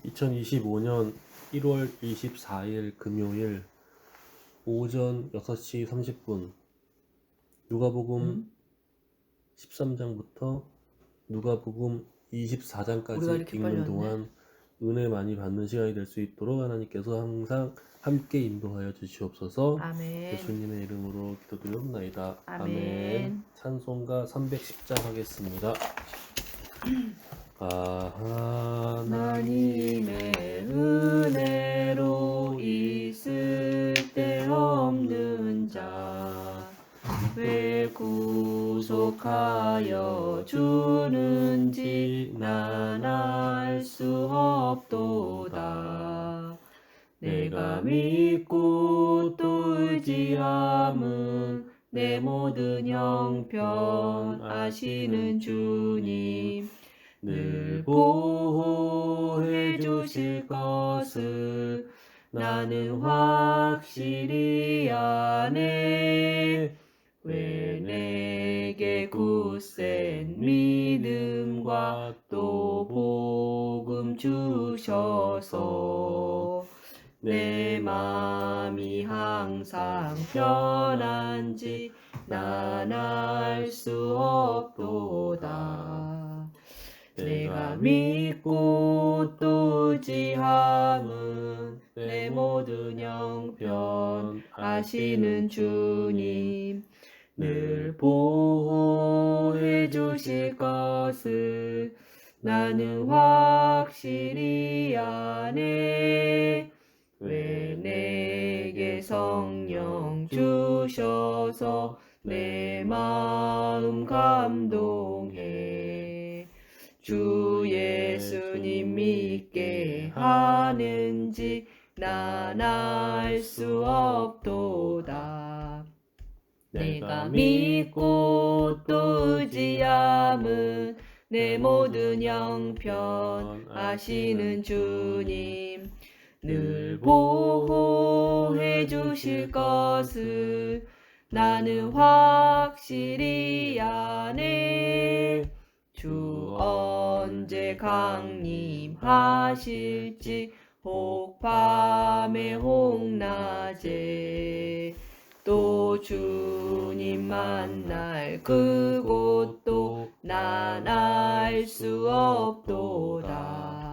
2025년 1월 24일 금요일 오전 6시 30분 누가복음 13장부터 누가복음 우리가 24장까지 이렇게 빨리 읽는 왔네. 동안 은혜 많이 받는 시간이 될 수 있도록 하나님께서 항상 함께 인도하여 주시옵소서. 아멘. 예수님의 이름으로 기도드리옵나이다. 아멘. 찬송가 310장 하겠습니다. 하나님의 은혜로 있을 데 없는 자 왜 구속하여 주는지 난 알 수 없도다. 내가 믿고 또 의지함은 내 모든 형편 아시는 주님 늘 보호해 주실 것을 나는 확실히 아네. 왜 내게 굳센 믿음과 또 복음 주셔서 내 맘이 항상 편한지 난 알 수 없도다. 내가 믿고 또 의지함은 내 모든 형편 아시는 주님 늘 보호해 주실 것을 나는 확실히 아네. 왜 내게 성령 주셔서 내 마음 감동해 주 예수님 믿게 하는지 난 알 수 없도다. 내가 믿고 또 의지함은 내 모든 형편 아시는 주님 늘 보호해 주실 것을 나는 확실히 아네. 주 언제 강림하실지 혹 밤에 혹 낮에 또 주님 만날 그곳도 난 알 수 없도다.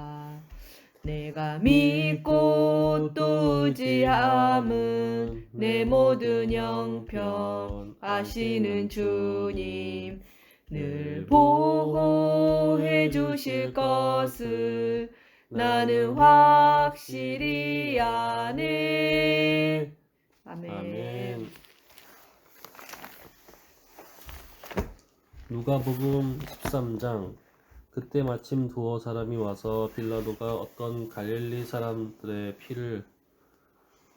내가 믿고 또 의지함은 내 모든 형편 아시는 주님 늘 보호해 주실 것을 나는 확실히 아네. 아멘. 누가복음 13장. 그때 마침 두어 사람이 와서 빌라도가 어떤 갈릴리 사람들의 피를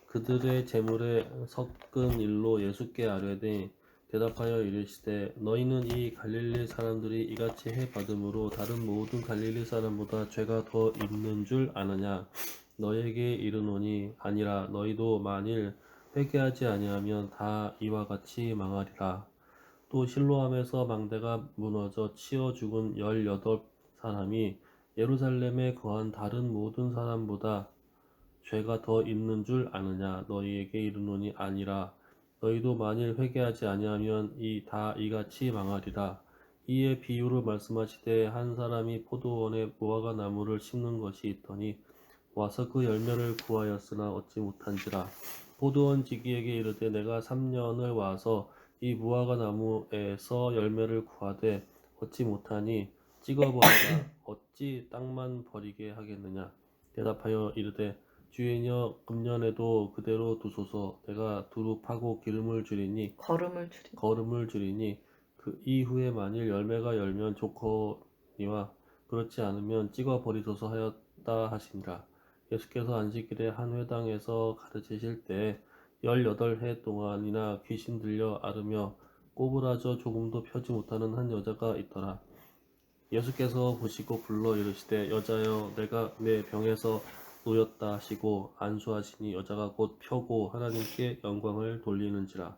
그들의 제물에 섞은 일로 예수께 아뢰되 대답하여 이르시되 너희는 이 갈릴리 사람들이 이같이 해 받음으로 다른 모든 갈릴리 사람보다 죄가 더 있는 줄 아느냐. 너희에게 이르노니 아니라 너희도 만일 회개하지 아니하면 다 이와 같이 망하리라. 또 실로암에서 망대가 무너져 치어 죽은 18사람이 예루살렘에 거한 다른 모든 사람보다 죄가 더 있는 줄 아느냐. 너희에게 이르노니 아니라 너희도 만일 회개하지 아니하면 다 이같이 망하리라. 이에 비유를 말씀하시되 한 사람이 포도원에 무화과 나무를 심는 것이 있더니 와서 그 열매를 구하였으나 얻지 못한지라. 포도원 지기에게 이르되 내가 3년을 와서 이 무화과 나무에서 열매를 구하되 얻지 못하니 찍어버리라. 어찌 땅만 버리게 하겠느냐. 대답하여 이르되 주인여 금년에도 그대로 두소서. 내가 두루 파고 기름을 주리니 거름을 주리니 그 이후에 만일 열매가 열면 좋거니와 그렇지 않으면 찍어 버리소서 하였다 하시니라. 예수께서 안식일에 한 회당에서 가르치실 때 18해 동안이나 귀신 들려 앓으며 꼬부라져 조금도 펴지 못하는 한 여자가 있더라. 예수께서 보시고 불러 이르시되 여자여 내가 내 병에서 놓였다 하시고 안수하시니 여자가 곧 펴고 하나님께 영광을 돌리는지라.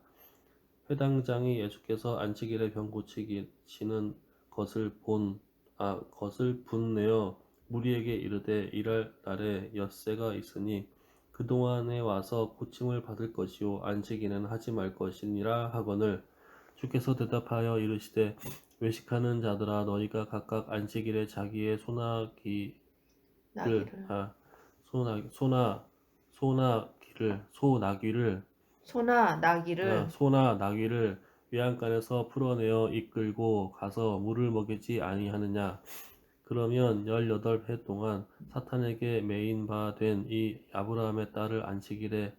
회당장이 예수께서 안식일에 병 고치시는 것을 분내어 무리에게 이르되 일할 날에 엿새가 있으니 그동안에 와서 고침을 받을 것이요 안식일에는 하지 말 것이니라 하거늘 주께서 대답하여 이르시되 외식하는 자들아 너희가 각각 안식일에 자기의 소나기를 나귀를 소나 나귀를 외양간에서 풀어내어 이끌고 가서 물을 먹이지 아니하느냐. 그러면 18해 동안 사탄에게 매인 바 된 이 아브라함의 딸을 안식일에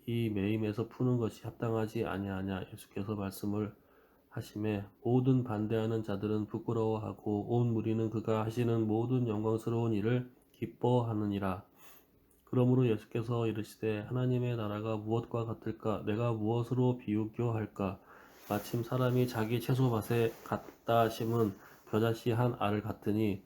이 매임에서 푸는 것이 합당하지 아니하냐. 예수께서 말씀을 하심에 모든 반대하는 자들은 부끄러워하고 온 무리는 그가 하시는 모든 영광스러운 일을 기뻐하느니라. 그러므로 예수께서 이르시되 하나님의 나라가 무엇과 같을까? 내가 무엇으로 비유교 할까? 마침 사람이 자기 채소밭에 갖다 심은 겨자씨 한 알을 같으니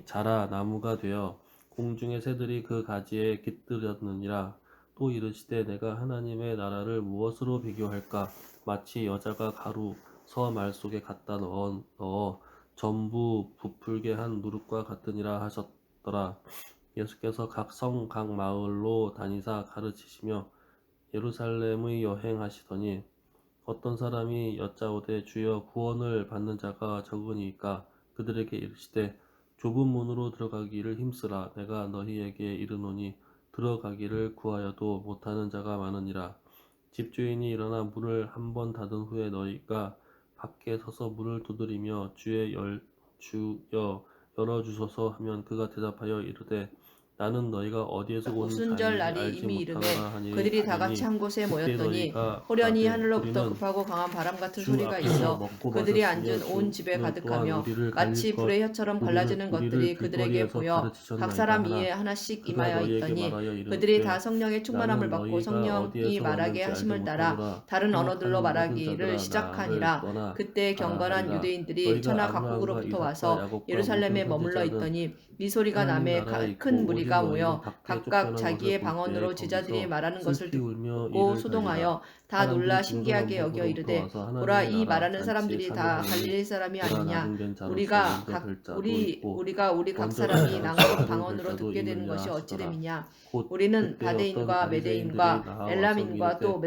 자라 나무가 되어 공중의 새들이 그 가지에 깃들었느니라. 또 이르시되 내가 하나님의 나라를 무엇으로 비교할까? 마치 여자가 가루 서 말 속에 갖다 넣어 전부 부풀게 한 누룩과 같으니라 하셨더라. 예수께서 각 성 각 마을로 다니사 가르치시며 예루살렘의 여행하시더니 어떤 사람이 여짜오되 주여 구원을 받는 자가 적으니까 그들에게 이르시되 좁은 문으로 들어가기를 힘쓰라. 내가 너희에게 이르노니 들어가기를 구하여도 못하는 자가 많으니라. 집주인이 일어나 문을 한 번 닫은 후에 너희가 밖에 서서 문을 두드리며 주여 열어주소서 하면 그가 대답하여 이르되 나는 너희가 어디에서 온 오순절 자인지 날이 알지 이미 이르매 못하노라 그들이 다 하니 같이 한 곳에 그때 모였더니 너희가 호련히 가되 하늘로부터 우리는 급하고 강한 바람 같은 주 소리가 앞에서 있어 먹고 그들이 마셨으며 앉은 온 집에 주는 또한 가득하며 우리를 마치 갈릴 불의 혀처럼 갈라지는 우리를 것들이 그들에게 길거리에서 보여 각 가르치셨나이다 사람 하나 위에 하나씩 그가 임하여 너희에게 있더니 말하여 그들이 다 이르되 성령의 충만함을 나는 받고 너희가 성령이 어디에서 말하게 왔는지 알지 하심을 따라 못하노라 다른 언어들로 통역하는 모든 말하기를 자들아 나를 시작하니라. 떠나 그때 가라 경건한 하리라. 유대인들이 너희가 천하 아브라함과 각국으로부터 이삭과 와서 야곱과 예루살렘에 모든 머물러 선지자는 있더니 이 소리가 하나님 남에 나라에 큰 있고 오직 무리가 너희는 모여 밖에 각각 쫓겨난 것을 자기의 볼 때에 방언으로 제자들이 거기서 말하는 것을 슬피 울며 듣고 이를 갈리라. 소동하여 다 놀라 사람들이 신기하게 여겨 동서남북으로부터 이르되 와서 보라 하나님의 이 나라 말하는 잔치에 사람들이 다 참여하니 갈릴리 사람이 보라 아니냐 나중된 자로서 우리가 먼저 될 자도 우리 있고 각 먼저 될 사람이 자로서 낭독 나중될 방언으로 자도 듣게 되는 있느니라 것이 어찌 하시더라. 됨이냐 곧 우리는 그때 어떤 바데인과 바리새인들이 메데인과 나와서 엘람인과 이르되 또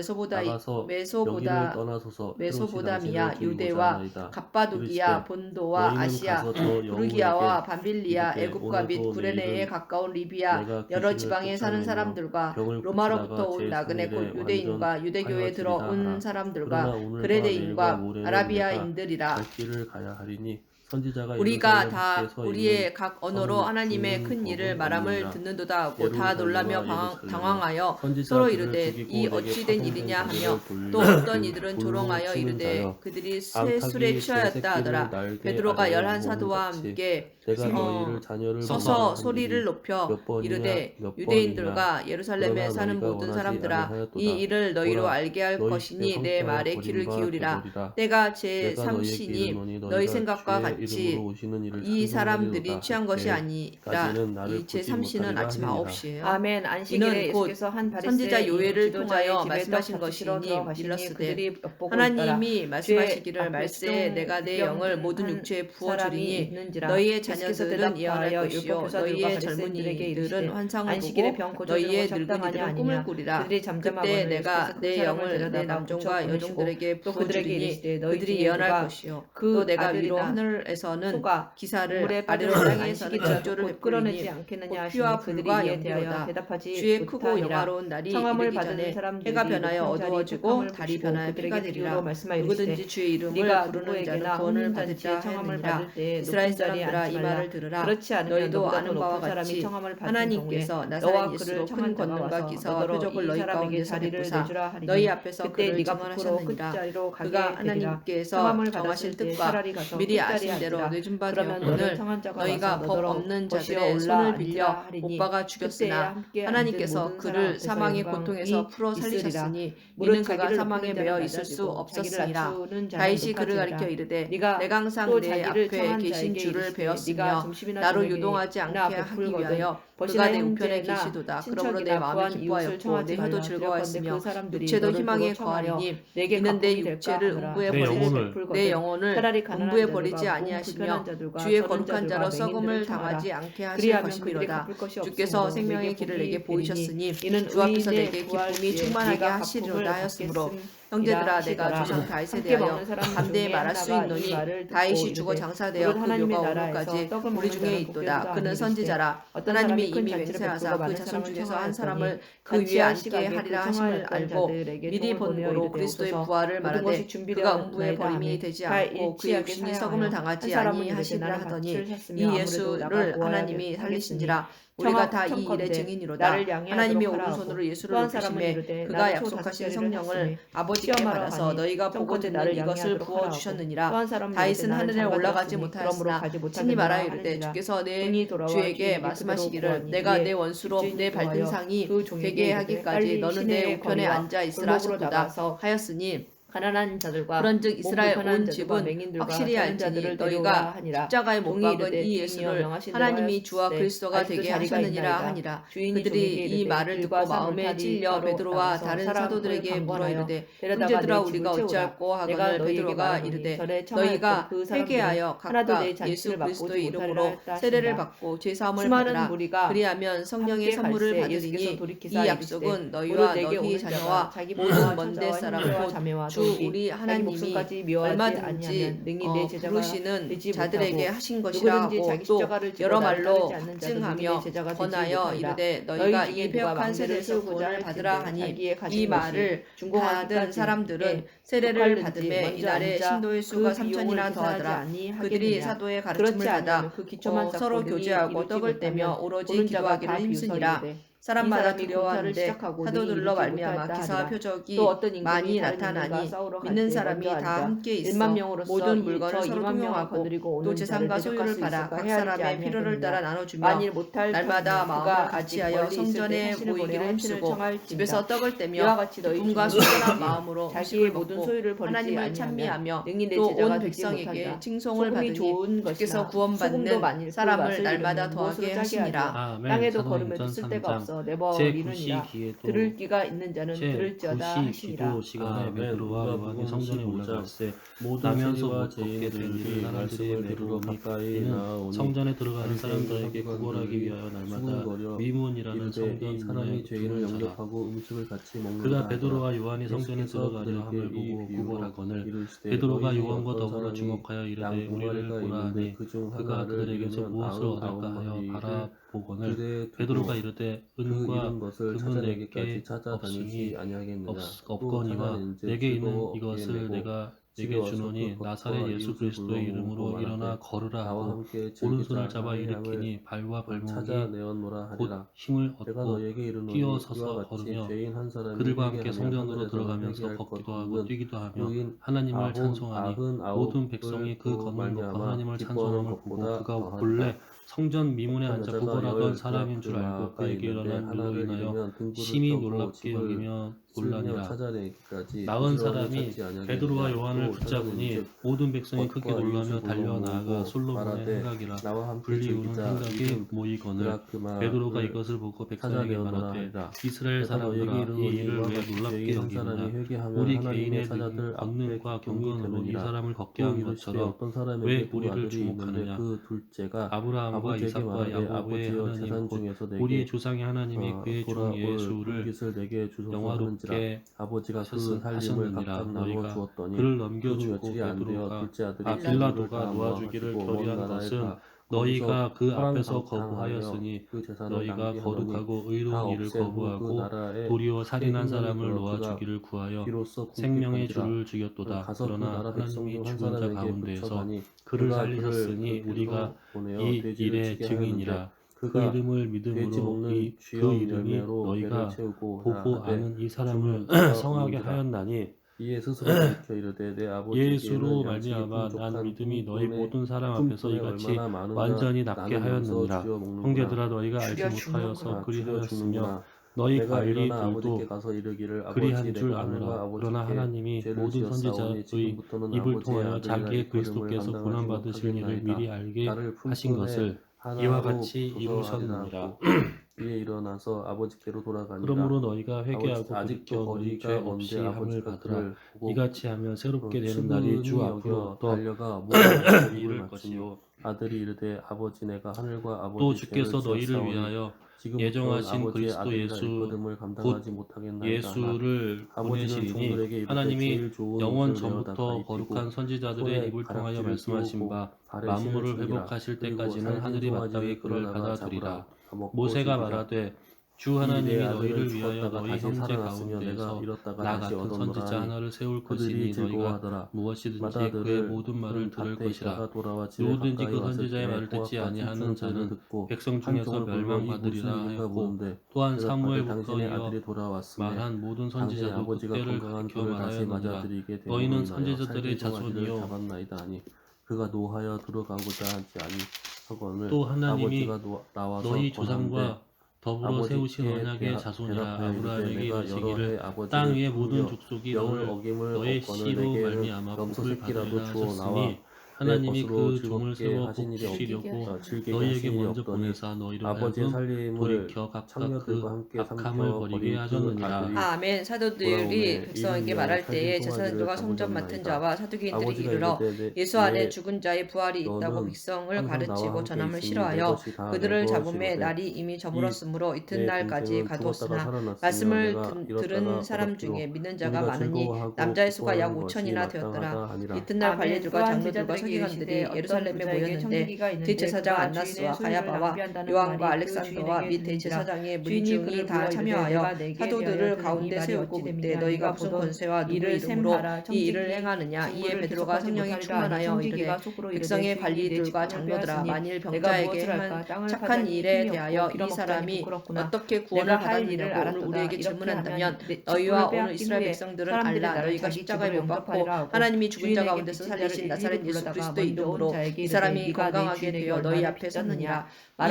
나가서 여기를 떠나소서 헤롯이 당신을 메소보다미아 죽이고자 유대와 하나이다. 갑바도기아 이르시되 본도와 너희는 아시아 가서 저 여우에게 부르기아와 밤빌리아 이르되 애굽과 및 오늘도 구레네에 내일은 가까운 리비아 내가 여러 귀신을 지방에 사는 쫓아내며 사람들과 병을 로마로부터 고치다가 온 나그네 곧 제3일에 유대인과 유대교에 완전하여지리라 들어온 하라. 사람들과 그러나 오늘과 내일과 그레데인과 모레는 내가 아라비아인들이라 갈 길을 가야 하리니 선지자가 우리가 예루살렘 다 밖에 서 있는 우리의 각 언어로 성을 하나님의 죽는 큰 일을 법은 말함을 없느니라. 듣는도다 하고 다 놀라며 예루살렘아 당황하여 서로 선지자들을 이르되 죽이고 이 내게 어찌 된 파송된 일이냐 하며 자들을 또 어떤 이들은 돌로 조롱하여 치는 이르되 자여 그들이 술에 암탉이 취하였다 새끼를 하더라. 날개 베드로가 아래에 11사도와 모음같이 함께 내가 너희를 자녀를 서서 보라 한 소리를 일이 높여 몇 번이냐 이르되 몇 번이냐 유대인들과 예루살렘에 그러나 사는 너희가 모든 원하지 사람들아 이 아니하였도다. 일을 너희로 보라 알게 할 너희 집에 것이니 내 황폐하여 말에 버린 귀를 바 기울이라. 되버리라. 때가 내가 너희에게 제3시니 이르노니 너희 너희가 생각과 주의 이름으로 같이 오시는 일을 이 찬송하리로다 사람들이 취한 할 것이 아니라 때까지는 나를 이 보지 제3시는 못하리라 아침 하느니라. 9시에요. 아멘. 안식일에 이는 곧 예수께서 한 선지자 바리새인 요엘을 지도자의 통하여 집에 말씀하신 떡 잡수시러 것이니 들어가시니 일렀으되 그들이 엿보고 있더라. 하나님이 주의 말씀하시기를 앞에 말세에 내가 내 영을 모든 수종한 육체에 사람이 부어주리니 있는지라. 너희의 예수께서 자녀들은 예언할 대답하여 것이요 율법교사들과 너희의 바리새인들에게 이르시되 젊은이들은 환상을 안식일에 보고 병 고쳐주는 너희의 것이 합당하냐 늙은이들은 아니냐. 꿈을 꾸리라. 그들이 그때 잠잠하거늘 내가 예수께서 그 내 사람을 영을 내 데려다가 남종과 고쳐 보내시고 여종들에게 또 그들에게 부어주리니 이르시되 너희 그들이 중에 예언할 누가 것이요 그 또 내가 위로 아들이나 하늘에서는 소가 기사를 물에 아래로 빠져서 땅에서는 안식일이라도 징조를 곧 끌어내지 베풀리니 않겠느냐 곧 하시니 피와 그들이 불과 이에 대하여 연기로다. 대답하지 주의 크고 못하니라. 영화로운 날이 성함을 이르기 받은 전에 사람들이 해가 변하여 높은 자리 어두워지고 탁함을 달이 보시고 변하여 그들에게 피가 비유로 되리라. 말씀하여 누구든지 이르시되 주의 이름을 네가 부르는 자는 누구에게나 구원을 없는 받으리라 잔치에 청함을 하였느니라. 받을 때 이스라엘 높은 자리에 사람들아 앉지 이 말라. 말을 들으라. 그렇지 않으면 너희도 너보다 더 아는 바와 높은 사람이 같이 청함을 받은 하나님께서 경우에 나사렛 너와 예수로 그를 큰 청한 자가 권능과 와서 기사와 너더러 표적을 이 너희 사람에게 가운데서 자리를 베푸사 내주라 하리니 너희 앞에서 그때 그를 네가 부끄러워 증언하셨느니라. 끝자리로 그가 가게 되리라. 하나님께서 청함을 정하실 받았을 때 뜻과 차라리 가서 미리 끝자리에 아신 대로 앉으라. 내준 바 그러면 너를 되었거늘 청한 자가 와서 너희가 법 너더러 없는 보시어 자들의 올라 손을 빌려 앉으라 하리니 못 박아 그때에 죽였으나 함께 앉은 하나님께서 모든 사람 그를 앞에서 사망의 영광이 고통에서 풀어 있으리라. 살리셨으니 무릇 이는 그가 자기를 사망에 높이는 매어 자는 있을 수 낮아지고 자기를 없었으니라. 낮추는 자는 다윗이 그를 높아지리라. 가리켜 이르되 네가 내가 항상 또 내 자기를 앞에 청한 계신 자에게 줄을 이르시되 네가 배웠으며 점심이나 나로 저녁에 유동하지 나 않게 하기 베풀거든 위하여 벗이나 그가 내 우편에 형제나 계시도다. 그러므로 내 친척이나 마음이 부한 이웃을 기뻐하였고 청하지 내 혀도 말라. 두렵건대 즐거웠으며 그 사람들이 육체도 너를 희망에 보고 청하여 거하리니 내게 이는 내 가품이 될까 육체를 하느라 음부에 내 버리지 영혼을 내 영혼을 차라리 가난한 음부에 자들과 버리지 무엇을 아니하시며 주의 거룩한 자로 썩음을 당하지 않게 하실 것이미로다. 주께서 생명의 길을 내게 보이셨으니 주 앞에서 내게 기쁨이 충만하게 하시리로다 하였으므로 형제들아 내가 조상 다윗에 대하여 담대히 말할 수 있노니 다윗이 죽어 장사되어 그 묘가 오늘까지 우리 중에 있도다. 그는 선지자라. 하나님이 이미 맹세하사 그 자손 중에서 한 사람을 그 위에 앉게 하리라 하심을 알고 미리 본 고로 그리스도의 부활을 말하되 그가 음부의 버림이 되지 않고 그의 육신이 썩음을 당하지 아니하시리라 하더니 이 예수를 하나님이 살리신지라. 우리가 다 이 일의 증인이로다. 하나님이 오른손으로 예수를 높이심에 그가 약속하신 성령을 아버지께 받아서 너희가 보고 듣는 이것을 부어주셨느니라. 다윗은 하늘에 올라가지 못하였으나 친히 말하여 이르되 주께서 내 주에게 말씀하시기를 내가 내 원수로 내 발등상이 되게 하기까지 너는 내 우편에 앉아 있으라 하셨도다 하였으니 가난한 자들과 그런즉 이스라엘 온 집은 확실히 알지니 너희가 십자가에 못 박은 이 예수를 하나님이 주와 그리스도가 되게 하셨느니라 하니라. 그들이 이 말을 듣고 마음에 찔려 베드로와 다른 사도들에게 물어 이르되 형제들아 우리가 어찌할꼬 하거늘 베드로가 이르되 너희가 회개하여 각각 예수 그리스도의 이름으로 세례를 받고 죄사함을 받으라. 그리하면 성령의 선물을 받으리니 이 약속은 너희와 너희 자녀와 모든 먼데 사람 주 우리 하나님이 얼마든지 부르시는 자들에게 하신 것이라 하고 또 여러 말로 확증하며 권하여 이르되 너희가 이 배역한 세례에서 구원을 받으라 하니 이 말을 받은 사람들은 세례를 받음에 이날에 신도의 수가 3,000이나 더하더라. 그들이 사도의 가르침을 받아 서로 교제하고 떡을 떼며 오로지 기도하기를 힘쓰니라. 사람마다 두려워하는데 사도들로 말미암아 기사와 표적이 많이 나타나니 믿는 사람이 다 함께 있어 모든 물건을 서로 통용하고 또 제3가 소유를 받아 각 사람의 필요를 따라 나눠주며 날마다 마음을 같이하여 성전에 모이기를 힘쓰고 집에서 떡을 떼며 기쁨과 순전한 마음으로 음식을 먹고 하나님을 찬미하며 또 온 백성에게 칭송을 받으니 주께서 구원받는 사람을 날마다 더하게 하시니라. 땅에도 걸음에도 쓸데가 없어 내버리느니라. 들을 귀가 있는 자는 들을지어다 하시니라. 기도 시간에 베드로와 요한이 성전에 올라갔을 때 나면서 못 걷게 된 일을 사람들이 들으러 가까이 이는 성전에 들어가는 사람들에게 구걸하기 위하여 날마다 미문이라는 성전 사람이 죄인을 영접하고 음식을 같이 먹는 그가 베드로와 요한이 성전에 들어가려 함을 보고 구걸하거늘 베드로가 요한과 더불어 주목하여 이르되 우리를 보라 하니 그가 그들에게서 무엇을 얻을까 하여 바라보거늘 베드로가 이르되 은과 금은 내게 없거니와 내게 있는 이것을 내가 내게 주노니 나사렛 예수 그리스도의 이름으로 일어나 걸으라 하고 오른손을 잡아 일으키니 발과 발목이 곧 힘을 얻고 뛰어서서 걸으며 그들과 함께 성전으로 들어가면서 걷기도 하고 뛰기도 하며 하나님을 찬송하니 모든 백성이 그 걷는 것과 하나님을 찬송함을 보고 그가 본래 성전 미문에 앉아 구걸하던 사람인 줄 알고 그에게 일어난 일로 인하여 심히 놀랍게 여기며 놀라니라. 나은 사람이 베드로와 요한을 붙잡으니 모든 백성이 크게 놀라며 달려나아가 솔로몬의 행각이라 불리우는 행각에 모이거늘 베드로가 이것을 보고 백성에게 말하되 이스라엘 사람들아 이 일을 왜 놀랍게 여기느냐 우리 개인의 권능과 경건으로 이 사람을 걷게 한 것처럼 왜 우리를 주목하느냐 아브라함과 이삭과 야곱의 하나님 곧 우리의 조상의 하나님이 그의 종 예수를 영화롭게 하셨느니라. 너희가 그를 넘겨주고 빌라도가 놓아주기를 결의한 것은 너희가 그 앞에서 거부하였으니 너희가 거룩하고 의로운 일을 거부하고 도리어 살인한 사람을 놓아주기를 구하여 생명의 주를 죽였도다. 그러나 하나님이 죽은 자 가운데에서 그를 살리셨으니 우리가 이 일의 증인이라. 그 이름을 믿음으로 그 이름이 너희가 보고 아는 이 사람을 성하게 하였나니 이에 스스로 돌이켜 이르되 내 아버지께는 예수로 말미암아 난 믿음이 너희 모든 사람 앞에서 이같이 완전히 낫게 하였느니라. 형제들아 너희가 알지 못하여서 그리하였으며 너희 관리 들도 그리한 줄 아노라. 그러나 하나님이 모든 선지자의 입을 통하여 자기의 그리스도께서 고난받으실 일을 미리 알게 하신 것을 이와 같이 부서하리라 이루셨느니라. 이에 일어나서 아버지께로 돌아가니라. 그러므로 너희가 회개하고 아직도 돌이켜 너희 죄 어리니까 없이 언제 함을 아버지가 받으라. 그를 보고 이같이 하면 새롭게 되는 날이 주 측은히 앞으로 여겨 또 달려가 모든 이를 입을 맞추니 것이요. 아들이 이르되 아버지 내가 하늘과 아버지 또 죄를 주께서 너희를 지었사오니 위하여 지금부터는 예정하신 아버지의 그리스도 아들이라 예수 일거름을 감당하지 못하겠나이다 하나 예수를 아버지는 보내시리니 종들에게 이르되 하나님이 제일 좋은 영원 옷을 내어다가 전부터 입히고 거룩한 선지자들의 손에 입을 통하여 가락지를 말씀하신 끼우고 바 발에 만물을 실을 주니라. 회복하실 그리고 때까지는 살진 하늘이 마땅히 송아지를 그를 끌어다가 받아들이라. 잡으라. 먹고 모세가 죽이라. 말하되 주 이 하나님이 내 너희를 아들은 위하여 죽었다가 너희 다시 형제 살아났으며 내가 가운데에서 잃었다가 나 다시 같은 얻었노라 선지자 하니 하나를 세울 그들이 것이니 너희가 즐거워하더라. 무엇이든지 마다들은 그의 모든 말을 들을 밭에 것이라. 있다가 돌아와 집에 누구든지 가까이 그 왔을 선지자의 때 말을 듣지 포악과 아니하는 춤추는 소리를 자는 듣고 백성 한 중에서 종을 불러 이 멸망받으리라 무슨 일인가 하였고 보는데 또한 대답하되 사무엘부터 당신의 이어 아들이 돌아왔음에 말한 모든 당신의 선지자도 아버지가 그때를 건강한 가리켜 돌을 다시 말하였느니라. 맞아들이게 너희는 되므로 인하여 선지자들의 살찐 송아지를 자손이요 잡았나이다 하니 그가 노하여 들어가고자 하지 아니하거늘 또 하나님이 아버지가 나와서 너희 권하는데 조상과 더불어 세우신 언약의 자손이라 대답하여 이르되 아브라함에게 내가 여러 해 이르시기를 아버지를 땅 위의 모든 섬겨 족속이 영을 너를 어김을 너의 얻거늘 씨로 내게는 말미암아 염소 복을 새끼라도 받으리라 주어 나와 하셨으니 하나님이 것으로 그 종을 즐겁게 세워 하신 복 일이 주시려고 즐기게 너희에게 하신 일이 먼저 없더니 보내사 너희로 아버지의 하여금 살림을 돌이켜 각각 청년들과 그 함께 악함을 삼켜 버리게 버린 그 하셨느니라. 아들이 아멘. 사도들이 돌아오매 백성에게 이를 말할 위하여 때에 살찐 제사장들과 송아지를 성전 맡은 잡으셨나이다. 자와 사두개인들이 아버지가 이르러 이르되 예수 안에 내 죽은 자의 부활이 있다고 너는 백성을 항상 나와 가르치고 함께 전함을 있으니 내 싫어하여 것이 다 그들을 내 잡음에 것이로되 날이 이미 이 저물었으므로 내 이튿날까지 동생은 죽었다가 가두었으나 살아났으며 말씀을 내가 들은 잃었다가 사람 얻었기로 중에 믿는 자가 우리가 많으니 즐거워하고 남자의 수가 약 기뻐하는 것이 5천이나 되었더라. 마땅하다 하니라. 이튿날 아멘. 관리들과 또한 장로들과 제자들에게 서기관들이 이르시되 예루살렘에 어떤 부자에게 모였는데 청지기가 있는데 대제사장 그가 안나스와 주인의 소유를 가야바와 낭비한다는 요한과 말이 그 알렉산더와 주인에게 및 들린지라. 대제사장의 주인이 문중이 그를 다 불러 이르되 참여하여 내가 내게 사도들을 대하여 들은 가운데 이 말이 세우고 어찌 그때 됨이냐. 너희가 네가 무슨 보던 권세와 누구 이를 이름으로 셈하라. 이 일을 행하느냐. 이에 베드로가 성령이 충만하여 이르되 백성의 관리들과 장로들아 만일 병자에게 행한 착한 일에 대하여 이 사람이 어떻게 구원을 받았느냐고 오늘 우리에게 질문한다면 너희와 오늘 이스라엘 백성들은 알라. 너희가 십자가에 못 박고 하나님이 죽은 자 가운데서 살리신 나사렛 예수 그리스도의 이름으로 이 사람이 건강하게 되어 너희 앞에 섰느니라.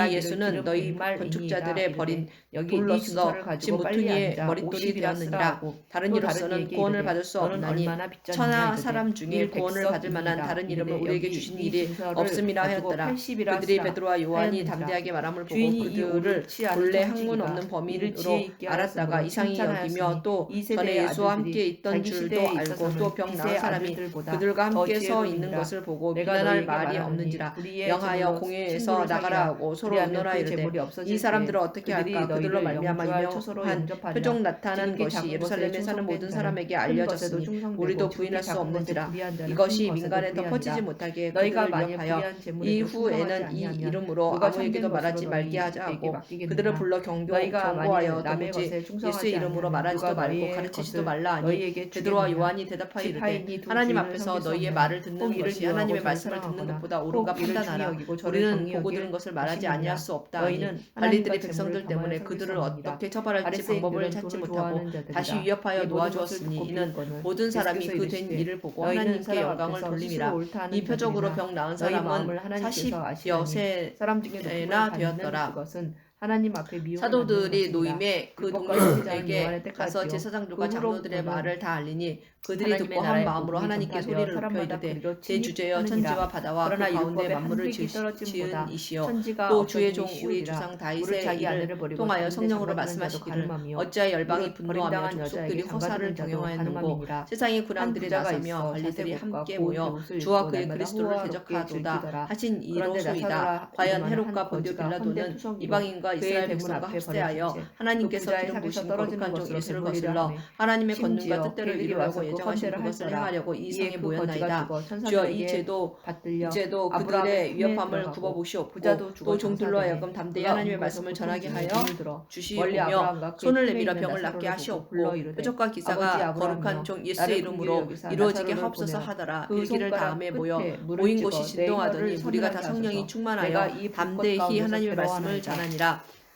이 예수는 너희 건축자들의 버린 돌로서 지 모퉁이의 머릿돌이 되었느니라. 다른 이로서는 구원을 받을 수 없나니 천하 사람 중에 구원을 받을 만한 다른 이름을 우리에게 주신 일이 없음이라 하였더라. 그들이 베드로와 요한이 담대하게 말함을 보고 그들을 본래 학문 없는 범인으로 알았다가 이상히 여기며 또 전에 예수와 함께 있던 줄도 알고 또 병 나은 사람이 그들과 함께 서 있는 것을 보고 비난할 말이 없는지라. 명하여 공회에서 나가라 하고 서로 의논하 이르되 이 사람들을 어떻게 할까. 그들로 말미암아 유명한 표적 나타난 것이 예루살렘에 사는 모든 사람에게 알려졌으니 우리도 부인할 수 없는지라. 이것이 민간에 더 퍼지지 못하게 그들을 위협하여 이후에는 이 이름으로 아무에게도 말하지 말게 하자 하고 그들을 불러 경고하여 도무지 예수의 이름으로 말하지도 말고 가르치지도 말라 하니 베드로와 요한이 대답하여 이르되 하나님 앞에서 너희의 말을 듣는 것이 하나님의 말씀을 듣는 것보다 옳은가 판단하라. 우리는 보고 들은 것을 말하지 아니할 수 없다 하니 관리들이 백성들 때문에 그들을 어떻게 처벌할지 방법을 찾지 못하고 다시 위협하여 놓아주었으니 이는 모든 사람이 그 된 일을 보고 하나님께 영광을 돌림이라. 이 표적으로 병 나은 사람은 40여 세나 되었더라. 하나님 앞에 미움을 사도들이 받는 노임에 그 동료들에게 가서 제사장들과 장로들의 말을 다 알리니 그들이 듣고 한 마음으로 하나님께 소리를 높여 이르되 제 주제여 천지와 바다와 그 가운데 만물을 지은 이시여 또 주의 종 우리 조상 다윗의 일을 통하여 성령으로 말씀하시기를 어찌하여 열방이 분노하며 족속들이 허사를 경영하였는고 세상의 군왕들이 나서며 관리들이 함께 모여 주와 그의 그리스도를 대적하도다 하신 이로소이다. 과연 헤롯과 본디오 빌라도는 이방인과 이스라엘 백성과 합세하여 하나님께서 기름 부으신 거룩한 종 예수를 거슬러 하나님의 권능과 뜻대로 이루려고 예정하신 그것을 행하려고 이 성에 모였나이다. 주여 이제도 그들의 위협함을 굽어보시옵고 또 종들로 하여금 담대히 하나님의 말씀을 전하게 하여 주시오며 손을 내밀어 병을 낫게 하시옵고 표적과 기사가 거룩한 종 예수의 이름으로 이루어지게 하옵소서 하더라. 일기를 다음에 모인 곳이 진동하더니 무리가 다 성령이 충만하여 담대히 하나님의 말씀을 전하니라.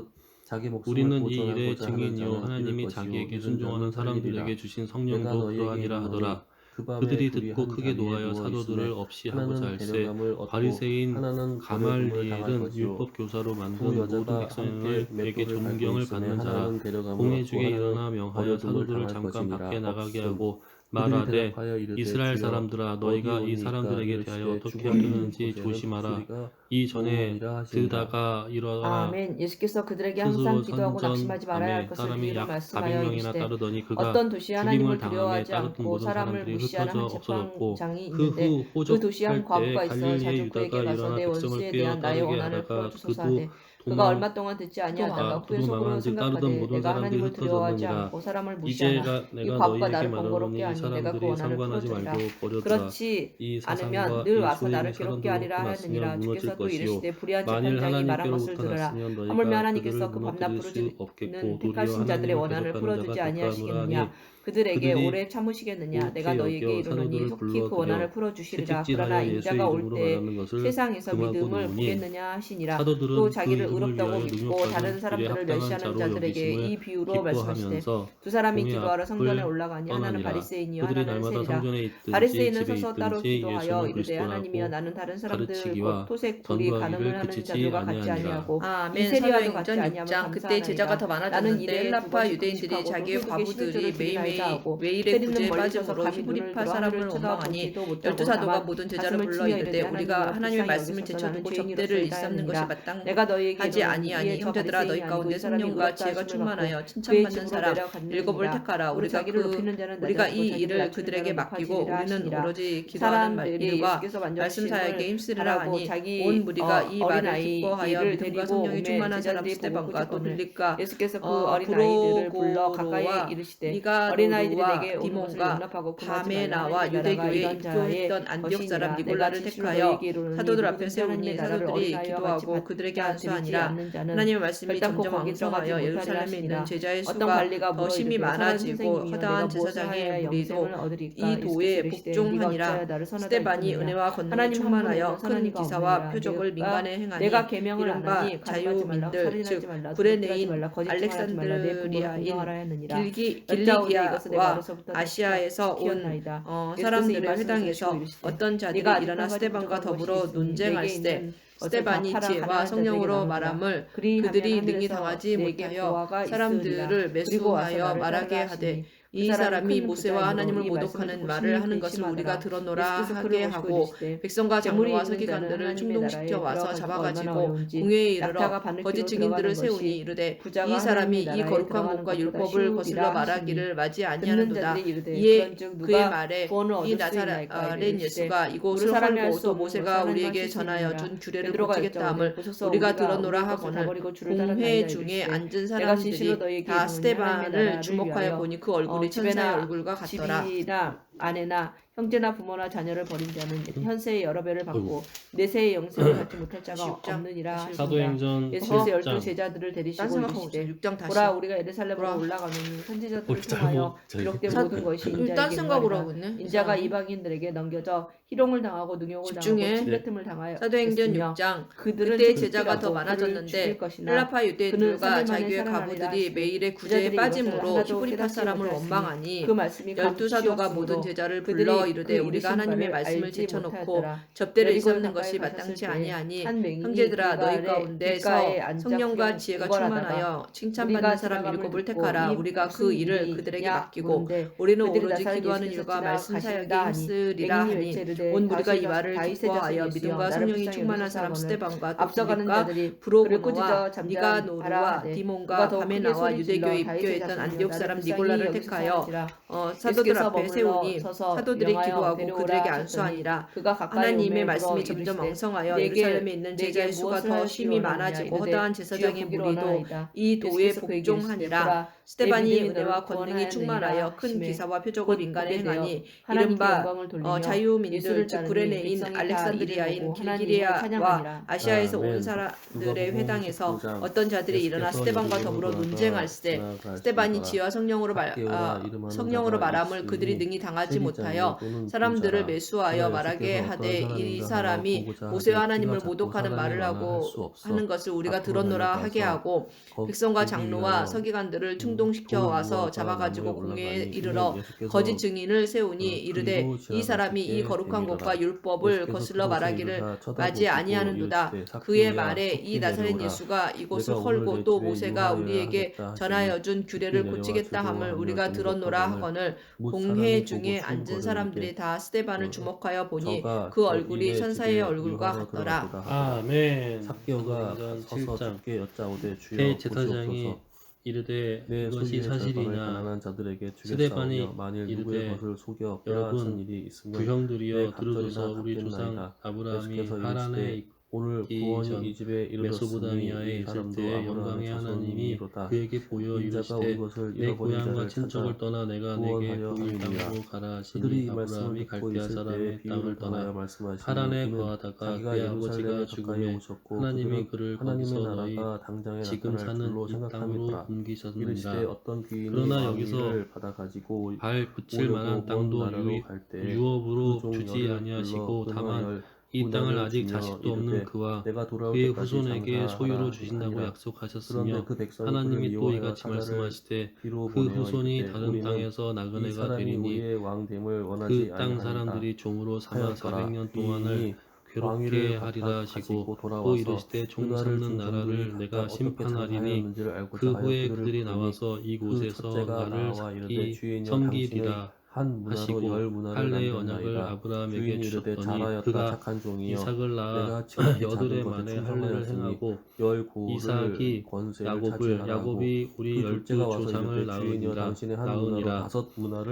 무릇 자기 목숨을 우리는 이 보존하고자 일의 하는 증인이요 자는 하나님이 잃을 것이요 자기에게 잃은 순종하는 자는 살리리라. 사람들에게 주신 내가 성령도 너희에게 그러하니라 이르노니 하더라. 그들이 듣고 크게 노하여 사도들을 없이 하고 잘세. 바리새인 가말리엘은 율법 교사로 만든 모든 백성에게 존경을 받는 자라. 공회중에 일어나 명하여 사도들을 잠깐 밖에 나가게 하고 말하되 이스라엘 사람들아 너희가 이 사람들에게 대하여 어떻게 하려는지 조심하라. 이전에 드다가 일어나 아멘. 예수께서 그들에게 스스로 항상 기도하고 선전 낙심하지 말아야 할 아멘. 것을 사람이 이유로 약 말씀하여 400명이나 이르시되 따르더니 그가 어떤 도시에 하나님을 죽임을 당함에 두려워하지 따르던 않고 모든 사람을 사람들이 무시하는 흩어져 한 없어졌고 책방장이 그 있는데 후 그 도시에 한 호적할 때 과부가 있어 갈릴리의 자주부에게 유다가 가서 일어나 내 백성을 원수에 꿰어 대한 나의 따르게 원한을 하다가 풀어주소서 그도 하되 그가 얼마 동안 듣지 아니하다가 후에 그도 속으로 망한 즉 따르던 생각하되 모든 내가 사람들이 하나님을 두려워하지 흩어졌느니라. 않고 사람을 이제 무시하나 이 내가 과부가 너희에게 나를 번거롭게 말하노니 하니 내가 그 사람들이 원한을 상관하지 풀어주리라. 말고 버려두라. 그렇지 이 않으면 사상과 늘 이 와서 소임이 나를 괴롭게 하리라 사람들로부터 났으면 하느니라. 무너질 주께서 또 것이요 이르시되 불의한 만일 책방장이 말한 것을 하나님께로부터 들으라. 났으면 하물며 너희가 하나님께서 그들을 그 무너뜨릴 밤낮 수 없겠고 부르짖는 도리어 택하신 자들의 하나님을 원한을 대적하는 풀어주지 자가 아니하시겠느냐. 격가하노라 그들에게 그들이 오래 참으시겠느냐. 내가 옳게 너희에게 여겨 이르노니 사도들을 속히 그 불러 원한을 들여 풀어주시리라. 그러나 채찍질하여 예수의 인자가 올 이름으로 때 말하는 것을 세상에서 금하고 믿음을 노니 보겠느냐 하시니라. 또 사도들은 그 자기를 이름을 의롭다고 위하여 믿고 능욕받은 다른 일에 사람들을 합당한 멸시하는 자로 자들에게 여기심을 이 비유로 말씀하시되 기뻐하면서 두 사람이 공의 기도하러 성전에 앞을 올라가니 하나는 떠나니라. 바리새인이요 그들이 하나는 날마다 세리라. 성전에 있든지 바리새인은 집에 서서 따로 있든지 기도하여 예수는 이르되 하나님이여 그리스도라고 나는 다른 사람들 곧 가르치기와 토색 불이 가늠을 전도하기를 하는 그치지 자들과 같지 아니하니라. 아니하고 이 아멘. 세리와도 같지 사도행전 아니하면 6장 그때 제자가 더 나는 많아졌는데 이래 두 헬라파 번씩 유대인들이 금식하고 자기의 회복의 과부들이 신일조를 매일매일 하고 매일의 세리는 구제에 멀리서서 빠짐으로 감히 히브리파 눈을 들어 사람을 하늘을 원망하니 쳐다보지도 못하고 열두 사도가 다만 모든 제자를 가슴을 불러 치며 이르되 이르되 우리가 하나님이여 하나님의 불쌍히 말씀을 여기소서 제쳐두고 나는 접대를 죄인으로서 일삼는 것이 이다하였느니라. 내가 너희에게 마땅하지 이르노니 아니하니 이에 저 형제들아 바리새인이 너희 아니고 가운데 이 사람이 성령과 의롭다 지혜가 하심을 충만하여 받고 그의 칭찬받는 집으로 사람 내려갔느니라. 일곱을 택하라. 또 우리가 자기를 높이는 자는 우리가 낮아지고 이 자기를 일을 낮추는 그들에게 자는 맡기고 높아지리라 우리는 하시니라. 오로지 기도하는 사람들이 일과 예수께서 말씀 만져주심을 사역에 힘쓰리라 바라고 하니 자기 온 무리가 이 말을 어린아이 기뻐하여 이를 믿음과 데리고 성령이 오매 충만한 사람 제자들이 보고 스데반과 또 꾸짖거늘 빌립과 예수께서 그 어린아이들을 불러 가까이 브로고로와 이르시되 어린아이들이 니가노루와 내게 오는 것을 디몬과 용납하고 금하지 밤에 말라 나와 하나님의 나라가 유대교에 이런 자의 입교했던 안디옥 사람 것이니라. 니골라를 내가 진실로 택하여 너희에게 이르노니 사도들 앞에 누구든지 세우니 하나님의 나라를 사도들이 어린아이와 같이 기도하고 그들에게 받들이지 안수하니라. 않는 자는 하나님의 말씀이 결단코 점점 거기 들어가지 왕성하여 못하리라 예루살렘에 있는 하시니라. 제자의 어떤 수가 관리가 더 심히 물어 이르되 선한 많아지고 선생님이여 허다한 내가 무엇을 제사장의 하여야 무리도 영생을 얻으리까. 이 예수께서 도에 이르시되 네가 복종하니라. 어찌하여 나를 선하다 스데반이 했느냐. 은혜와 권능이 하나님 한 충만하여 분에게는 큰 선한 이가 기사와 없느니라. 표적을 민간에 행하니 내가 계명을 안 이른바 하니 가늠하지 말라 자유민들 살인하지 즉 말라 도둑질하지 구레네인 말라 거짓말하지 말라 내 부모를 알렉산드리아인 공경하라 했느니라. 길리기아와 아시아에서 온 온 사람들의 회당에서 어떤 자들이 일어나 스데반과 더불어 논쟁할세 스데반이 지혜와 성령으로 말함을 그들이 능히 당하지 못하여 사람들을 매수하여 말하게 하되 이 사람이 모세와 하나님을 모독하는 말을 하는 것을 우리가 들어노라 하게 하고 백성과 장로와 서기관들을 충동시켜 와서 잡아가지고 공회에 이르러 거짓 증인들을 세우니 이르되 이 사람이 이 거룩한 곳과 율법을 거슬러 말하기를 맞이 아니하는도다. 이에 그의 말에 이 나사렛 예수가 이곳을 헐고 또 모세가 우리에게 전하여 준 규례를 고치겠다 함을 우리가 들어노라 하거늘 공회 중에 앉은 사람들이 다 스데반을 주목하여 보니 그 얼굴이 천사의 얼굴과 같더라. 집이나 아내나 형제나 부모나 자녀를 버린 자는 현세의 여러 배를 받고 내세의 영생을 받지 못할 자가 16장 없느니라 하시니라. 사도행전 예수께서 열두 10장 제자들을 딴 데리시고 생각하고 이르시되 있어. 6장 다시. 보라 우리가 예루살렘으로 보라. 올라가노니 선지자들을 잘못 통하여 기록된 사- 모든 것이 딴 인자에게 생각으로 임하리라. 하고 있네. 이 인자가 사람이. 이방인들에게 넘겨져 희롱을 당하고 능욕을 집중해. 당하고 침뱉음을 당하여 사도행전 했으며 6장 그들은 그때 죽게 제자가 더 하고 그를 많아졌는데 죽일 것이나 헬라파 그는 유대인들과 3일 만에 자기의 살아나리라 가부들이 하시니 매일의 구제에 그자들이 빠짐으로 이것을 하나도 히브리파 깨닫지 사람을 못하였으니 원망하니 그 말씀이 열두 사도가 감추었으므로 모든 제자를 그들이 불러 그 이르되 우리가 이르신 하나님의 바를 말씀을 알지 제쳐놓고 못하였더라. 접대를 여리고에 일삼는 가까이 것이 가셨을 마땅치 때 아니하니 한 맹인이 형제들아 너희 길가에 가운데서 앉아 성령과 귀 지혜가 구걸하다가 충만하여 우리가 칭찬받는 사람 지나감을 일곱을 듣고 택하라. 이 우리가 무슨 그 일을 일이냐 그들에게 맡기고 물은데 우리는 그들이 오로지 나사렛 기도하는 예수께서 일과 말씀 사역에 지나가신다 힘쓰리라 맹인이 하니 외치르되 온 무리가 이 다윗의 말을 자손이여 기뻐하여 믿음과 나를 성령이 불쌍히 충만한 사람 여기소서 스데반과 또 앞서가는 빌립과 자들이 그를 브로고노와 꾸짖어 잠잠하라 니가노루와 하되 디몬과 그가 더 밤에 크게 나와 소리 질러 유대교에 다윗의 입교했던 자손이여 안디옥 나를 사람 불쌍히 니골라를 여기소서 택하여 하시라. 사도들 예수께서 앞에 머물러 세우니 서서 사도들이 명하여 기도하고 데려오라 그들에게 하셨더니 안수하니라. 그가 가까이 하나님의 오매 말씀이 물어 점점 이르시되 왕성하여 내게 예루살렘에 있는 제자의 수가 더 심히 많아지고 허다한 제사장의 무리도 이 도에 복종하니라. 스데반이 은혜와 권능이 충만하여 큰 기사와 표적을 인간에 행하니 이른바 자유민들 즉 구레네인 알렉산드리아인 길기리아와 아시아에서 온 사람들의 회당에서 어떤 자들이 일어나 스데반과 더불어 논쟁할세 스데반이 지혜와 성령으로 말함을 그들이 능히 당하지 못하여 사람들을 매수하여 말하게 하되 이 사람이 모세와 하나님을 모독하는 말을 하고 하는 것을 우리가 들었노라 하게 하고 백성과 장로와 서기관들을 충동시켜 와서 잡아가지고 공회에 이르러 거짓 증인을 세우니 이르되 이 사람이 이 거룩한 것과 율법을 거슬러 말하기를 맞이 아니하는도다. 그의 말에 이 나사렛 예수가 이곳을 헐고 또 모세가 우리에게 전하여 준 규례를 고치겠다 함을 우리가 들었노라 하거늘 공회 중에 앉은 사람들이 다 스데반을 주목하여 보니 그 얼굴이 천사의 얼굴과 같더라. 아멘. 삭개오가 서서 7장 주께 여짜오되 주여 대제사장이 보시옵소서. 이르되 내 이것이 소유의 절반을 사실이냐 가난한 자들에게 스데반이 주겠사오며 만일 누구의 이르되 것을 속여 여러분, 빼앗은 일이 있으면 내 부형들이여 갑절이나 들으소서 우리 조상 갚겠나이다. 아브라함이 예수께서 하란에 이르시되 오늘 있기 구원이 전 이 집에 이르렀으니 메소보다미아에 이 있을 사람도 때 아브라함의 영광의 하나님이 자손이로다. 그에게 보여 인자가 온 이르시되 것을 내 잃어버린 고향과 자를 친척을 찾아 떠나 내가 내게 구원하여 보일 하느니라. 땅으로 가라 그들이 하시니 이 말씀을 아브라함이 듣고 갈대아 있을 때 사람의 비유를 땅을 더하여 떠나 말씀하시니 하란에 이는 거하다가 자기가 그의 예루살렘에 아버지가 가까이 죽음에 오셨고 하나님이 그들은 그를 하나님의 거기서 너희 나라가 당장에 지금 나타날 사는 줄로 이 땅으로 생각함이더라. 이르시되 옮기셨느니라. 어떤 귀인이 그러나 여기서 왕위를 받아 가지고 발 붙일 만한 땅도 유업으로 주지 아니하시고 다만 이 땅을 아직 자식도 없는 그와 그의 후손에게 소유로 주신다고 약속하셨으며 하나님이 또 이같이 말씀하시되 그 후손이 다른 땅에서 나그네가 되리니 그 땅 사람들이 종으로 삼아 400년 동안을 괴롭게 하리라 하시고 또 이르시되 종 삼는 나라를 내가 심판하리니 그 후에 그들이 나와서 이곳에서 나를 섬기리라 하시고 할례의 언약을 아브라함에게 주셨더니 그가 이삭을 낳아 8해 만에 할례를 행하고 이삭이 야곱이 우리 12조상을 낳으니라.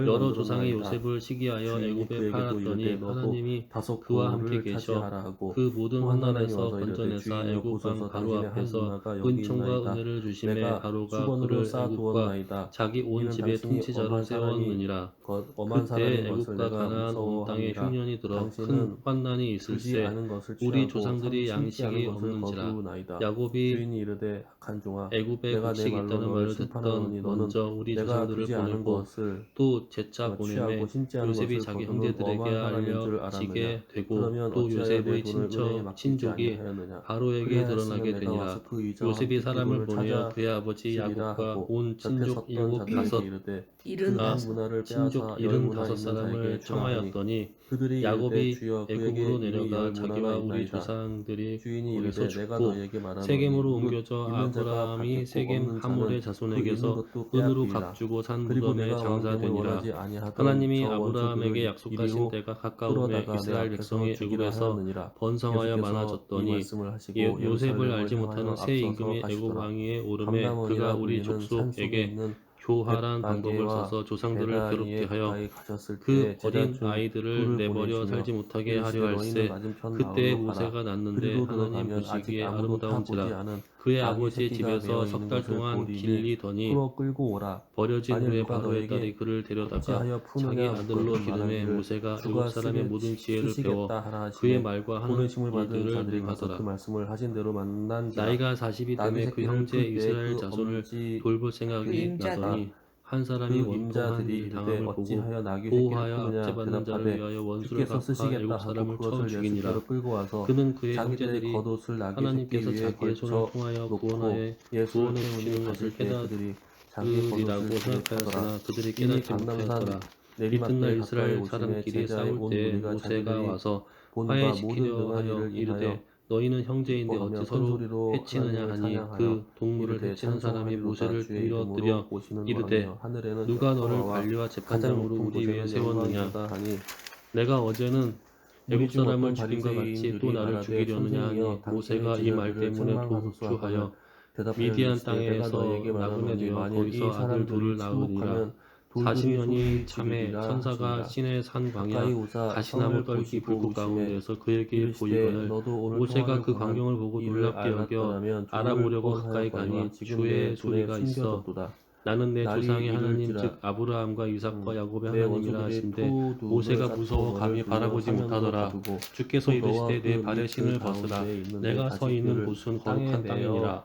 여러 조상이 요셉을 시기하여 애굽에 팔았더니 하나님이 그와 함께 계셔 그 모든 환난에서 건져내사 애굽 왕 바로 앞에서 은총과 은혜를 주심에 바로가 그를 애굽과 자기 온 집의 통치자로 세웠느니라. 그때 애굽과 가나안 온 땅에 흉년이 들어 큰 환난이 있을세 우리 조상들이 양식이 없는지라. 야곱이 애굽에 곡식이 있다는 말을 듣던 먼저 우리 조상들을 보내고 또 제차 보내매 요셉이 자기 형제들에게 알려지게 되고 또 요셉의 친족이 바로에게 드러나게 되니라. 요셉이 사람을 보내어 그의 아버지 야곱과 온 친족 75사람을 청하였더니 야곱이 애굽으로 내려가 자기와 우리 조상들이 거기서 죽고 세겜으로 옮겨져 아브라함이 세겜 하몰의 자손에게서 은으로 값주고 산 무덤에 장사되니라. 하나님이 아브라함에게 약속하신 때가 가까우매 이스라엘 백성이 애굽에서 번성하여 많아졌더니 요셉을 알지 못하는 새 임금이 애굽 왕위에 오르매 그가 우리 족속에게 교활한 방법을 써서 조상들을 괴롭게 하여 그 어린 아이들을 내버려 살지 못하게 하려 할세. 그때 모세가 낳는데 하나님 보시기에 아름다운지라. 그의 아버지의 집에서 석 달 동안 길리더니 버려진 후에 바로의 딸이 그를 데려다가 자기 아들로 기르매 모세가 애굽 사람의 모든 지혜를 배워 그의 말과 하는 일들을 능하더라. 나이가 40이 되매 그 형제 이스라엘 자손을 돌볼 생각이 나더니 한 사람이 원통한 이 당함을 보고 보호하여 압제받는 자를 위하여 원수를 갚아 애굽 사람을 쳐 죽이니라. 그는 그의 형제들이 하나님께서 자기의 손을 통하여 구원해 주시는 것을 깨달으리라고 생각하였으나 그들이 깨닫지 못하였더라. 이튿날 이스라엘 사람끼리 싸울 때 모세가 와서 화해시키려 하여 이르되 너희는 형제인데 어찌 서로 해치느냐 하니 그 동물을 해치는 사람이 모세를 밀어들여 이르되 누가 너를 관리와 재판장으로 우리 위에 세웠느냐. 내가 어제는 애굽 사람을 죽인 것 같이 또 나를 죽이려느냐 하니 모세가 이 말 때문에 도주하여 미디안 땅에서 나그네 되어 거기서 아들 둘을 낳으니라. 40년이 참에 천사가 시내 산 광야 가시나무 떨기 불꽃 가운데서 그에게 보이거늘 모세가 그 광경을 보고 놀랍게 여겨 알아보려고 가까이 가니 주의 소리가 있어 나는 내 조상의 하나님 즉 아브라함과 이삭과 야곱의 하나님이라 하신데 모세가 무서워 감히 바라보지 못하더라. 주께서 이르시되 내 발의 신을 벗으라. 내가 서 있는 곳은 거룩한 땅이니라.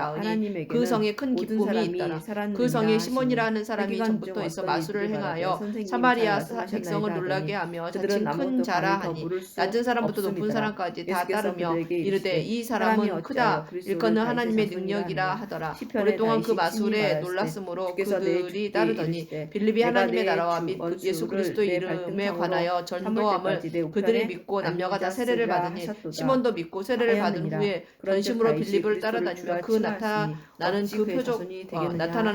낳으니 그 성에 큰 기쁨이 있더라. 그 성에 시몬이라는 사람이 전부터 있어 마술을 행하여 사마리아 백성을 놀라게 하며 자칭 큰 자라 하니 낮은 사람부터 높은 사람까지 다 따르며 이르되 이 사람은 크다 일컫는 하나님의 능력이라 하더라. 오랫동안 그 마술에 놀랐으므로 그들이 따르더니 빌립이 하나님의 나라와 나와 및 예수 그리스도의 이름에 관하여 전도함을 그들이 믿고 남녀가 다 세례를 받으니 시몬도 믿고 세례를 받은 후에 전심으로 빌립을 따라다니며 그 나타나는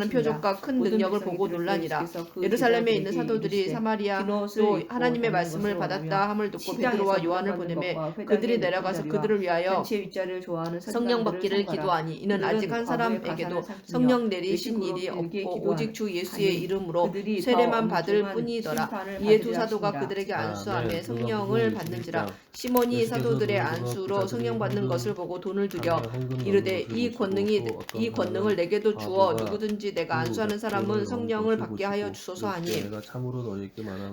표적과 큰 능력을 보고 놀라니라. 예루살렘에 있는 사도들이 사마리아로 하나님의 말씀을 받았다 함을 듣고 베드로와 요한을 보내매 그들이 내려가서 그들을 위하여 성령 받기를 기도하니 이는 아직 한 사람에게도 성령 내리신 일이 없고 오직 주 예수의 이름으로 세례만 받을 뿐이더라. 이에 두 사도가 그들에게 안수하며 성령을 받는지라. 시몬이 사도들의 안수로 성령 받는 것을 보고 돈을 들여 이르되 이 권능을 내게도 주어 누구든지 내가 안수하는 사람은 성령을 받게 하여 주소서 하니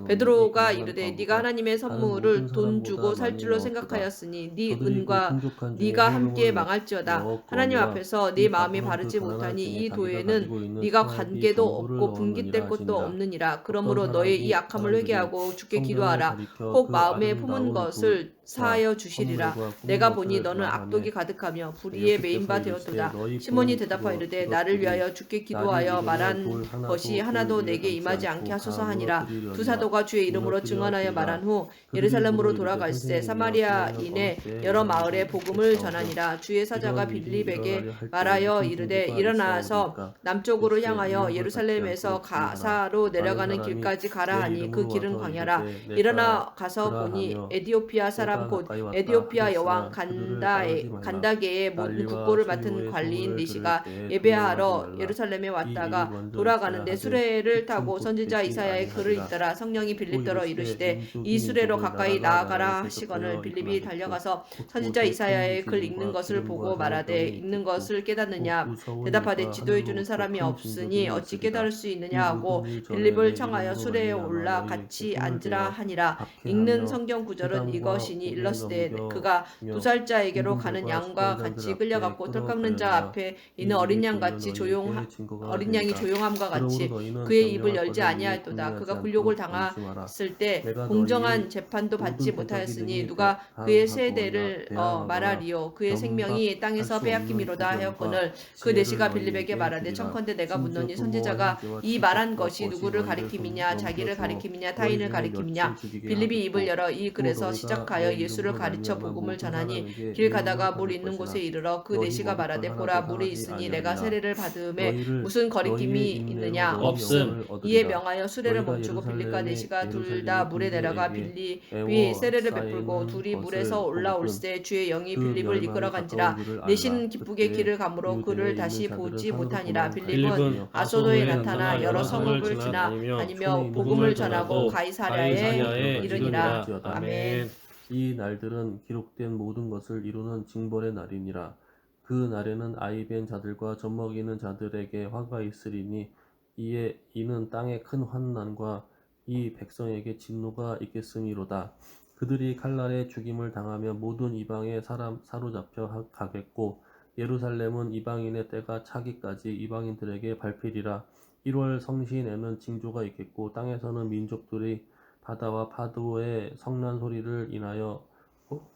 베드로가 이르되 네가 하나님의 선물을 돈 주고 살 줄로 생각하였으니 네 은과 네가 함께 망할지어다. 하나님 앞에서 네 마음이 바르지 못하니 이 도에는 네가 관계도 없고 분깃될 것도 없느니라. 그러므로 너의 이 악함을 회개하고 주께 기도하라. 혹 마음에 품은 것을 사하여 주시리라. 내가 보니 너는 악독이 가득하며 불의에 매인 바 되었도다. 시몬이 대답하여 이르되 나를 위하여 주께 기도하여 말한 것이 하나도 내게 임하지 않게 하소서 하니라. 두 사도가 주의 이름으로 증언하여 말한 후 예루살렘으로 돌아갈새 사마리아인의 여러 마을에 복음을 전하니라. 주의 사자가 빌립에게 말하여 이르되 일어나서 남쪽으로 향하여 예루살렘에서 가사로 내려가는 길까지 가라 하니 그 길은 광야라. 일어나 가서 보니 에디오피아 사람 곧 에디오피아 여왕 간다게의 모든 국고를 맡은 관리인 니시가 예배하러 예루살렘에 왔다가 돌아가는데 수레를 타고 선지자 이사야의 글을 읽더라. 성령이 빌립더러 이르시되 이 수레로 가까이 나아가라 하시거늘 빌립이 달려가서 선지자 이사야의 글 읽는 것을 보고 말하되 읽는 것을 깨닫느냐. 대답하되 지도해 주는 사람이 없으니 어찌 깨달을 수 있느냐 하고 빌립을 청하여 수레에 올라 같이 앉으라 하니라. 읽는 성경 구절은 이것이니 일렀으되 그가 두 살자에게로 가는 양과 같이 끌려갔고 털 깎는 자 앞에 있는 어린 양이 조용함과 같이 그의 입을 열지 아니하였도다. 그가 굴욕을 당했을 때 공정한 재판도 받지 못하였으니 누가 그의 세대를 말하리요. 그의 생명이 땅에서 빼앗김이로다 하였거늘 그 내시가 빌립에게 말하되 청컨대 내가 묻노니 선지자가 이 말한 것이 누구를 가리킴이냐 자기를 가리킴이냐 타인을 가리킴이냐. 빌립이 입을 열어 이 글에서 시작하여 예수를 가르쳐 복음을 전하니 길 가다가 물 있는 곳에 이르러 그 내시가 말하되 보라 물이 있으니 내가 세례를 받음에 무슨 거리낌이 있느냐. 없음. 이에 명하여 수레를 멈추고 빌립과 내시가 둘 다 물에 내려가 빌립이 세례를 베풀고 둘이 물에서 올라올세 주의 영이 빌립을 이끌어간지라. 내시는 기쁘게 길을 가므로 그를 다시 보지 못하니라. 빌립은 아소도에 나타나 여러 성읍을 지나다니며 복음을 전하고 가이사랴에 이르니라. 아멘. 이 날들은 기록된 모든 것을 이루는 징벌의 날이니라. 그 날에는 아이벤 자들과 젖먹이는 자들에게 화가 있으리니 이는 땅에 큰 환난과 이 백성에게 진노가 있겠음이로다. 그들이 칼날에 죽임을 당하며 모든 이방의 사람 사로잡혀 가겠고 예루살렘은 이방인의 때가 차기까지 이방인들에게 밟히리라. 1월 성신에는 징조가 있겠고 땅에서는 민족들이 바다와 파도의 성난 소리를 인하여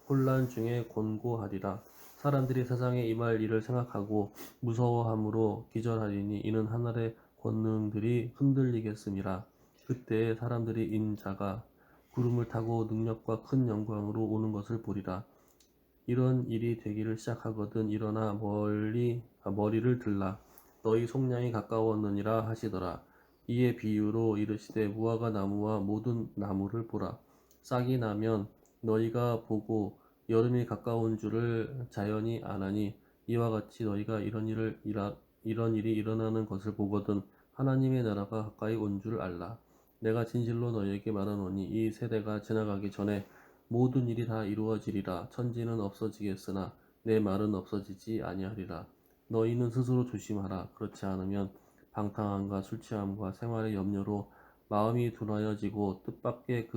혼란 중에 곤고하리라. 사람들이 세상에 임할 일을 생각하고 무서워함으로 기절하리니 이는 하늘의 권능들이 흔들리겠음이라. 그때에 사람들이 인자가 구름을 타고 능력과 큰 영광으로 오는 것을 보리라. 이런 일이 되기를 시작하거든 일어나 머리를 들라. 너희 속량이 가까웠느니라 하시더라. 이에 비유로 이르시되 무화과 나무와 모든 나무를 보라. 싹이 나면 너희가 보고 여름이 가까운 줄을 자연히 아나니 이와 같이 너희가 이런 일이 일어나는 것을 보거든 하나님의 나라가 가까이 온 줄 알라. 내가 진실로 너희에게 말하노니 이 세대가 지나가기 전에 모든 일이 다 이루어지리라. 천지는 없어지겠으나 내 말은 없어지지 아니하리라. 너희는 스스로 조심하라. 그렇지 않으면 방탕함과 술취함과 생활의 염려로 마음이 둔하여지고 뜻밖의 그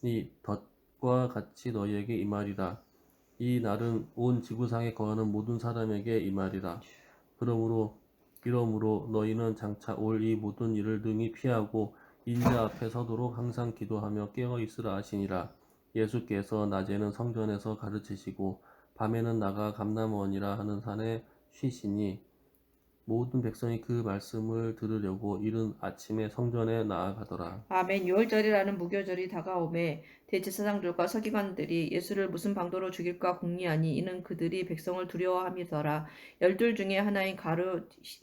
날이 덫과 같이 너희에게 임하리라. 이 날은 온 지구상에 거하는 모든 사람에게 임하리라. 이러므로 너희는 장차 올 이 모든 일을 능히 피하고 인자 앞에 서도록 항상 기도하며 깨어 있으라 하시니라. 예수께서 낮에는 성전에서 가르치시고 밤에는 나가 감람원이라 하는 산에 쉬시니 모든 백성이 그 말씀을 들으려고 이른 아침에 성전에 나아가더라. 아멘. 유월절이라는 무교절이 다가오매 대제사장들과 서기관들이 예수를 무슨 방도로 죽일까 궁리하니 이는 그들이 백성을 두려워함이더라. 12 중에 하나인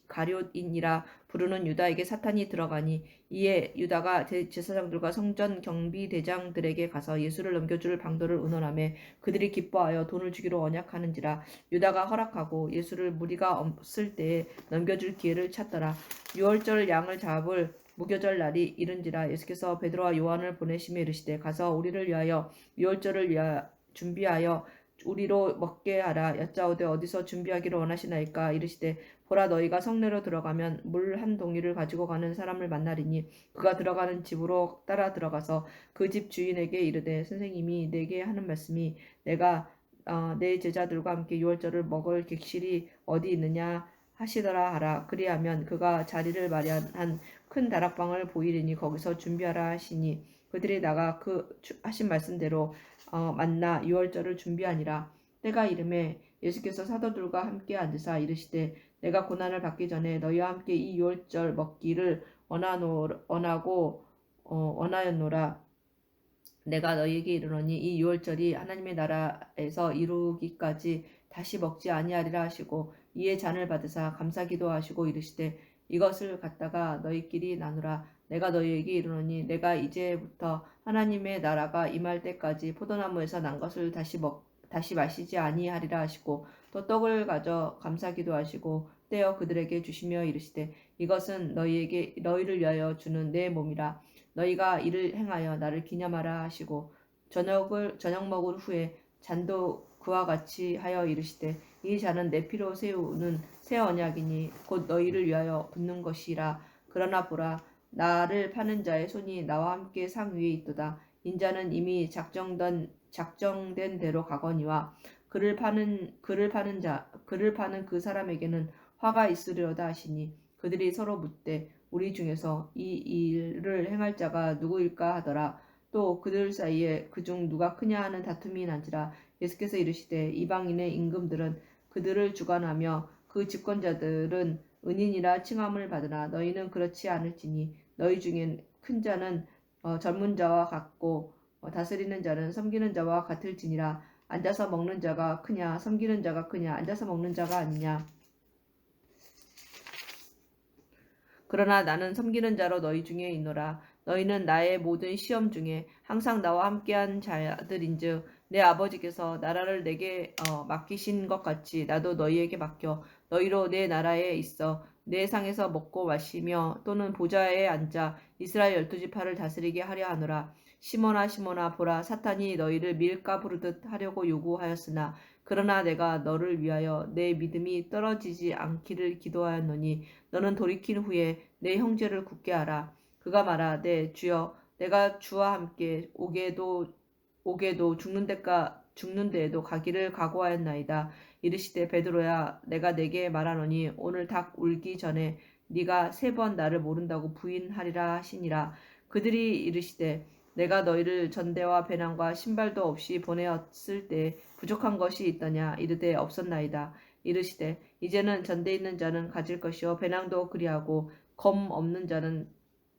가룟인이라 부르는 유다에게 사탄이 들어가니 이에 유다가 대제사장들과 성전 경비대장들에게 가서 예수를 넘겨줄 방도를 의논하매 그들이 기뻐하여 돈을 주기로 언약하는지라. 유다가 허락하고 예수를 무리가 없을 때에 넘겨줄 기회를 찾더라. 유월절 양을 잡을 무교절 날이 이른지라. 예수께서 베드로와 요한을 보내시며 이르시되 가서 우리를 위하여 유월절을 준비하여 우리로 먹게 하라. 여짜오되 어디서 준비하기를 원하시나이까. 이르시되 보라, 너희가 성내로 들어가면 물 한 동이를 가지고 가는 사람을 만나리니 그가 들어가는 집으로 따라 들어가서 그 집 주인에게 이르되 선생님이 내게 하는 말씀이 내가 내 제자들과 함께 유월절을 먹을 객실이 어디 있느냐 하시더라 하라. 그리하면 그가 자리를 마련한 큰 다락방을 보이리니 거기서 준비하라 하시니 그들이 나가 그 하신 말씀대로 만나 유월절을 준비하니라. 때가 이름에 예수께서 사도들과 함께 앉으사 이르시되 내가 고난을 받기 전에 너희와 함께 이 유월절 먹기를 원하였노라. 내가 너희에게 이르노니 이 유월절이 하나님의 나라에서 이루기까지 다시 먹지 아니하리라 하시고 이에 잔을 받으사 감사기도 하시고 이르시되 이것을 갖다가 너희끼리 나누라. 내가 너희에게 이르노니 내가 이제부터 하나님의 나라가 임할 때까지 포도나무에서 난 것을 다시 마시지 아니하리라 하시고 또 떡을 가져 감사기도 하시고 떼어 그들에게 주시며 이르시되 이것은 너희를 위하여 주는 내 몸이라. 너희가 이를 행하여 나를 기념하라 하시고 저녁 먹은 후에 잔도 그와 같이 하여 이르시되 이 잔은 내 피로 세우는 새 언약이니 곧 너희를 위하여 붓는 것이라. 그러나 보라, 나를 파는 자의 손이 나와 함께 상 위에 있도다. 인자는 이미 작정된 대로 가거니와 그를 파는 그 사람에게는 화가 있으리로다 하시니 그들이 서로 묻되 우리 중에서 이 일을 행할 자가 누구일까 하더라. 또 그들 사이에 그중 누가 크냐 하는 다툼이 난지라. 예수께서 이르시되 이방인의 임금들은 그들을 주관하며 그 집권자들은 은인이라 칭함을 받으나 너희는 그렇지 않을지니 너희 중엔 큰 자는 젊은 자와 같고 다스리는 자는 섬기는 자와 같을지니라. 앉아서 먹는 자가 크냐 섬기는 자가 크냐 앉아서 먹는 자가 아니냐. 그러나 나는 섬기는 자로 너희 중에 있노라. 너희는 나의 모든 시험 중에 항상 나와 함께한 자들인즉 내 아버지께서 나라를 내게 맡기신 것 같이 나도 너희에게 맡겨 너희로 내 나라에 있어 내 상에서 먹고 마시며 또는 보좌에 앉아 이스라엘 12지파를 다스리게 하려 하노라. 시몬아 시몬아 보라, 사탄이 너희를 밀가 부르듯 하려고 요구하였으나 그러나 내가 너를 위하여 내 믿음이 떨어지지 않기를 기도하였노니 너는 돌이킨 후에 내 형제를 굳게 하라. 그가 말하되 주여 내가 주와 함께 오게도 죽는 데에도 가기를 각오하였나이다. 이르시되 베드로야 내가 내게 말하노니 오늘 닭 울기 전에 네가 3번 나를 모른다고 부인하리라 하시니라. 그들이 이르시되 내가 너희를 전대와 배낭과 신발도 없이 보내었을 때 부족한 것이 있더냐. 이르되 없었나이다. 이르시되 이제는 전대 있는 자는 가질 것이요 배낭도 그리하고 검 없는 자는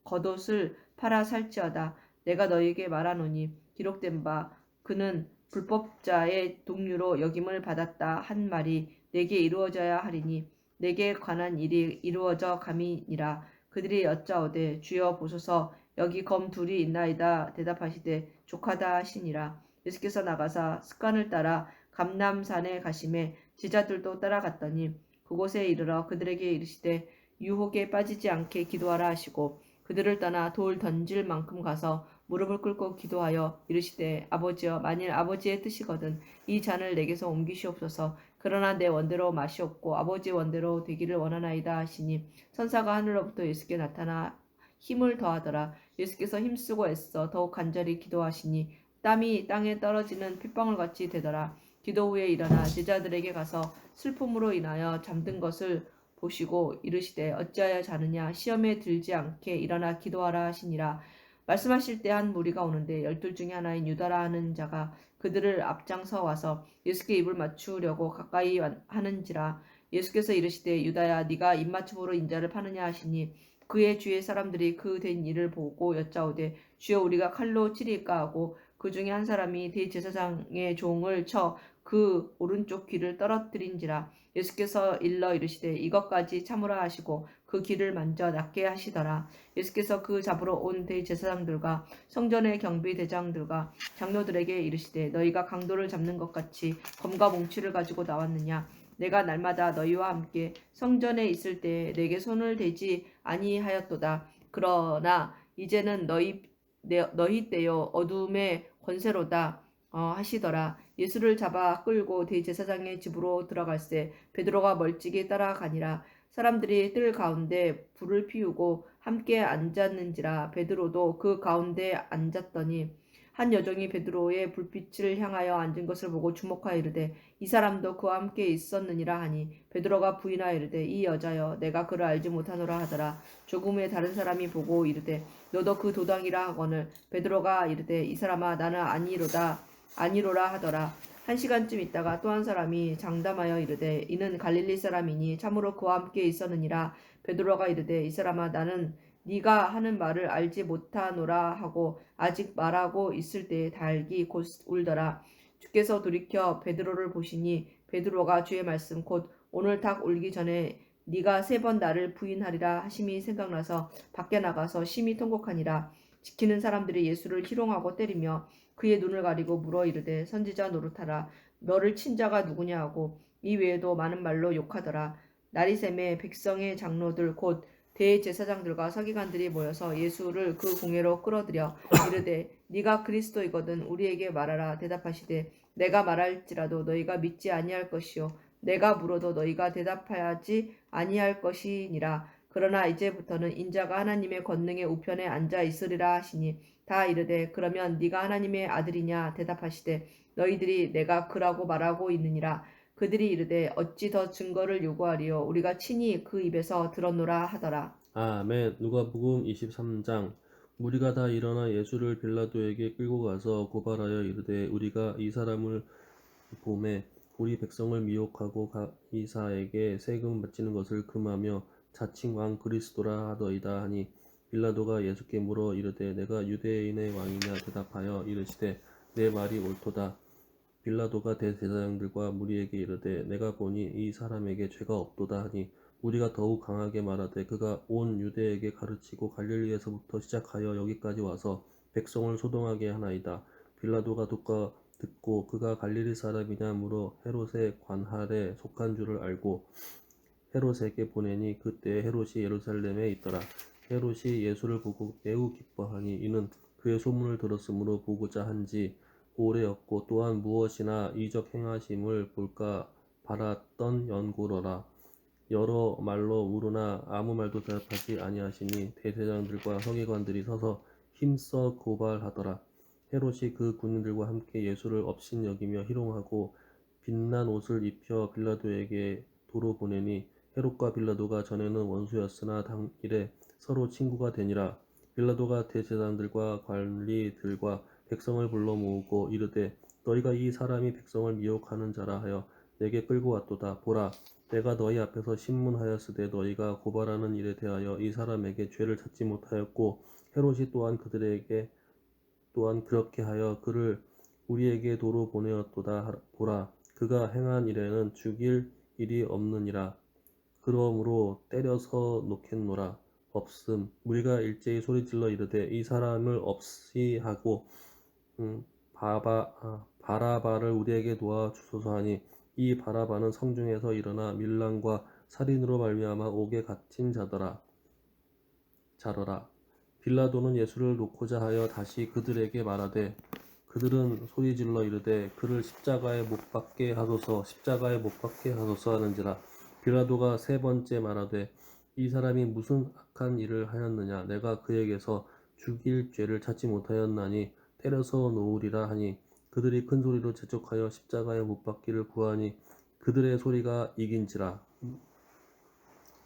겉옷을 팔아 살지어다. 내가 너희에게 말하노니 기록된 바 그는 불법자의 동류로 여김을 받았다 한 말이 내게 이루어져야 하리니 내게 관한 일이 이루어져 감이니라. 그들이 여짜오되 주여 보소서 여기 검 둘이 있나이다. 대답하시되 족하다 하시니라. 예수께서 나가사 습관을 따라 감람산에 가심에 제자들도 따라갔더니 그곳에 이르러 그들에게 이르시되 유혹에 빠지지 않게 기도하라 하시고 그들을 떠나 돌 던질 만큼 가서 무릎을 꿇고 기도하여 이르시되 아버지여 만일 아버지의 뜻이거든 이 잔을 내게서 옮기시옵소서. 그러나 내 원대로 마시옵고 아버지의 원대로 되기를 원하나이다 하시니 천사가 하늘로부터 예수께 나타나 힘을 더하더라. 예수께서 힘쓰고 애써 더욱 간절히 기도하시니 땀이 땅에 떨어지는 핏방울 같이 되더라. 기도 후에 일어나 제자들에게 가서 슬픔으로 인하여 잠든 것을 보시고 이르시되 어찌하여 자느냐. 시험에 들지 않게 일어나 기도하라 하시니라. 말씀하실 때 한 무리가 오는데 12 중에 하나인 유다라 하는 자가 그들을 앞장서 와서 예수께 입을 맞추려고 가까이 하는지라. 예수께서 이르시되 유다야 네가 입맞춤으로 인자를 파느냐 하시니 그의 주의 사람들이 그 된 일을 보고 여짜오되 주여 우리가 칼로 치릴까 하고 그 중에 한 사람이 대제사장의 종을 쳐 그 오른쪽 귀를 떨어뜨린지라. 예수께서 일러 이르시되 이것까지 참으라 하시고 그 귀를 만져 낫게 하시더라. 예수께서 그 잡으러 온 대제사장들과 성전의 경비 대장들과 장로들에게 이르시되 너희가 강도를 잡는 것 같이 검과 몽치를 가지고 나왔느냐. 내가 날마다 너희와 함께 성전에 있을 때에 내게 손을 대지 아니하였도다. 그러나 이제는 너희 떼요 어둠의 권세로다 하시더라. 예수를 잡아 끌고 대제사장의 집으로 들어갈새 베드로가 멀찍이 따라가니라. 사람들이 뜰 가운데 불을 피우고 함께 앉았는지라. 베드로도 그 가운데 앉았더니 한 여종이 베드로의 불빛을 향하여 앉은 것을 보고 주목하여 이르되 이 사람도 그와 함께 있었느니라 하니 베드로가 부인하여 이르되 이 여자여 내가 그를 알지 못하노라 하더라. 조금 후에 다른 사람이 보고 이르되 너도 그 도당이라 하거늘 베드로가 이르되 이 사람아 나는 아니로라 하더라. 1시간쯤 있다가 또 한 사람이 장담하여 이르되 이는 갈릴리 사람이니 참으로 그와 함께 있었느니라. 베드로가 이르되 이 사람아 나는 네가 하는 말을 알지 못하노라 하고 아직 말하고 있을 때에 닭이 곧 울더라. 주께서 돌이켜 베드로를 보시니 베드로가 주의 말씀 곧 오늘 닭 울기 전에 네가 3번 나를 부인하리라 하심이 생각나서 밖에 나가서 심히 통곡하니라. 지키는 사람들이 예수를 희롱하고 때리며 그의 눈을 가리고 물어 이르되 선지자 노릇하라. 너를 친 자가 누구냐 하고 이 외에도 많은 말로 욕하더라. 나리샘의 백성의 장로들 곧 대제사장들과 서기관들이 모여서 예수를 그 공회로 끌어들여 이르되 네가 그리스도이거든 우리에게 말하라. 대답하시되 내가 말할지라도 너희가 믿지 아니할 것이요 내가 물어도 너희가 대답하지 아니할 것이니라. 그러나 이제부터는 인자가 하나님의 권능의 우편에 앉아 있으리라 하시니 다 이르되 그러면 네가 하나님의 아들이냐. 대답하시되 너희들이 내가 그라고 말하고 있느니라. 그들이 이르되 어찌 더 증거를 요구하리요 우리가 친히 그 입에서 들었노라 하더라. 아멘. 누가복음 23장. 무리가 다 일어나 예수를 빌라도에게 끌고 가서 고발하여 이르되 우리가 이 사람을 봄에 우리 백성을 미혹하고 가이사에게 세금 바치는 것을 금하며 자칭 왕 그리스도라 하더이다 하니 빌라도가 예수께 물어 이르되 내가 유대인의 왕이냐. 대답하여 이르시되 내 말이 옳도다. 빌라도가 대제사장들과 무리에게 이르되 내가 보니 이 사람에게 죄가 없도다 하니 우리가 더욱 강하게 말하되 그가 온 유대에게 가르치고 갈릴리에서부터 시작하여 여기까지 와서 백성을 소동하게 하나이다. 빌라도가 듣고 그가 갈릴리 사람이냐 물어 헤롯의 관할에 속한 줄을 알고 헤롯에게 보내니 그때 헤롯이 예루살렘에 있더라. 헤롯이 예수를 보고 매우 기뻐하니 이는 그의 소문을 들었으므로 보고자 한지 오래였고 또한 무엇이나 이적 행하심을 볼까 바랐던 연고로라. 여러 말로 물으나 아무 말도 대답하지 아니하시니 대제사장들과 서기관들이 서서 힘써 고발하더라. 헤롯이 그 군인들과 함께 예수를 업신여기며 희롱하고 빛난 옷을 입혀 빌라도에게 도로 보내니 헤롯과 빌라도가 전에는 원수였으나 당일에 서로 친구가 되니라. 빌라도가 대제사장들과 관리들과 백성을 불러 모으고 이르되 너희가 이 사람이 백성을 미혹하는 자라 하여 내게 끌고 왔도다. 보라, 내가 너희 앞에서 신문하였으되 너희가 고발하는 일에 대하여 이 사람에게 죄를 찾지 못하였고 헤롯이 또한 그들에게 또한 그렇게 하여 그를 우리에게 도로 보내었도다. 보라, 그가 행한 일에는 죽일 일이 없느니라. 그러므로 때려서 놓겠노라. 없음. 우리가 일제히 소리질러 이르되 이 사람을 없이 하고 바라바를 우리에게 놓아 주소서 하니 이 바라바는 성중에서 일어나 밀란과 살인으로 말미암아 옥에 갇힌 자더라. 빌라도는 예수를 놓고자 하여 다시 그들에게 말하되 그들은 소리질러 이르되 그를 십자가에 못 박게 하소서 하는지라. 빌라도가 3번째 말하되 이 사람이 무슨 악한 일을 하였느냐. 내가 그에게서 죽일 죄를 찾지 못하였나니 때려서 놓으리라 하니 그들이 큰 소리로 재촉하여 십자가에 못 박기를 구하니 그들의 소리가 이긴지라.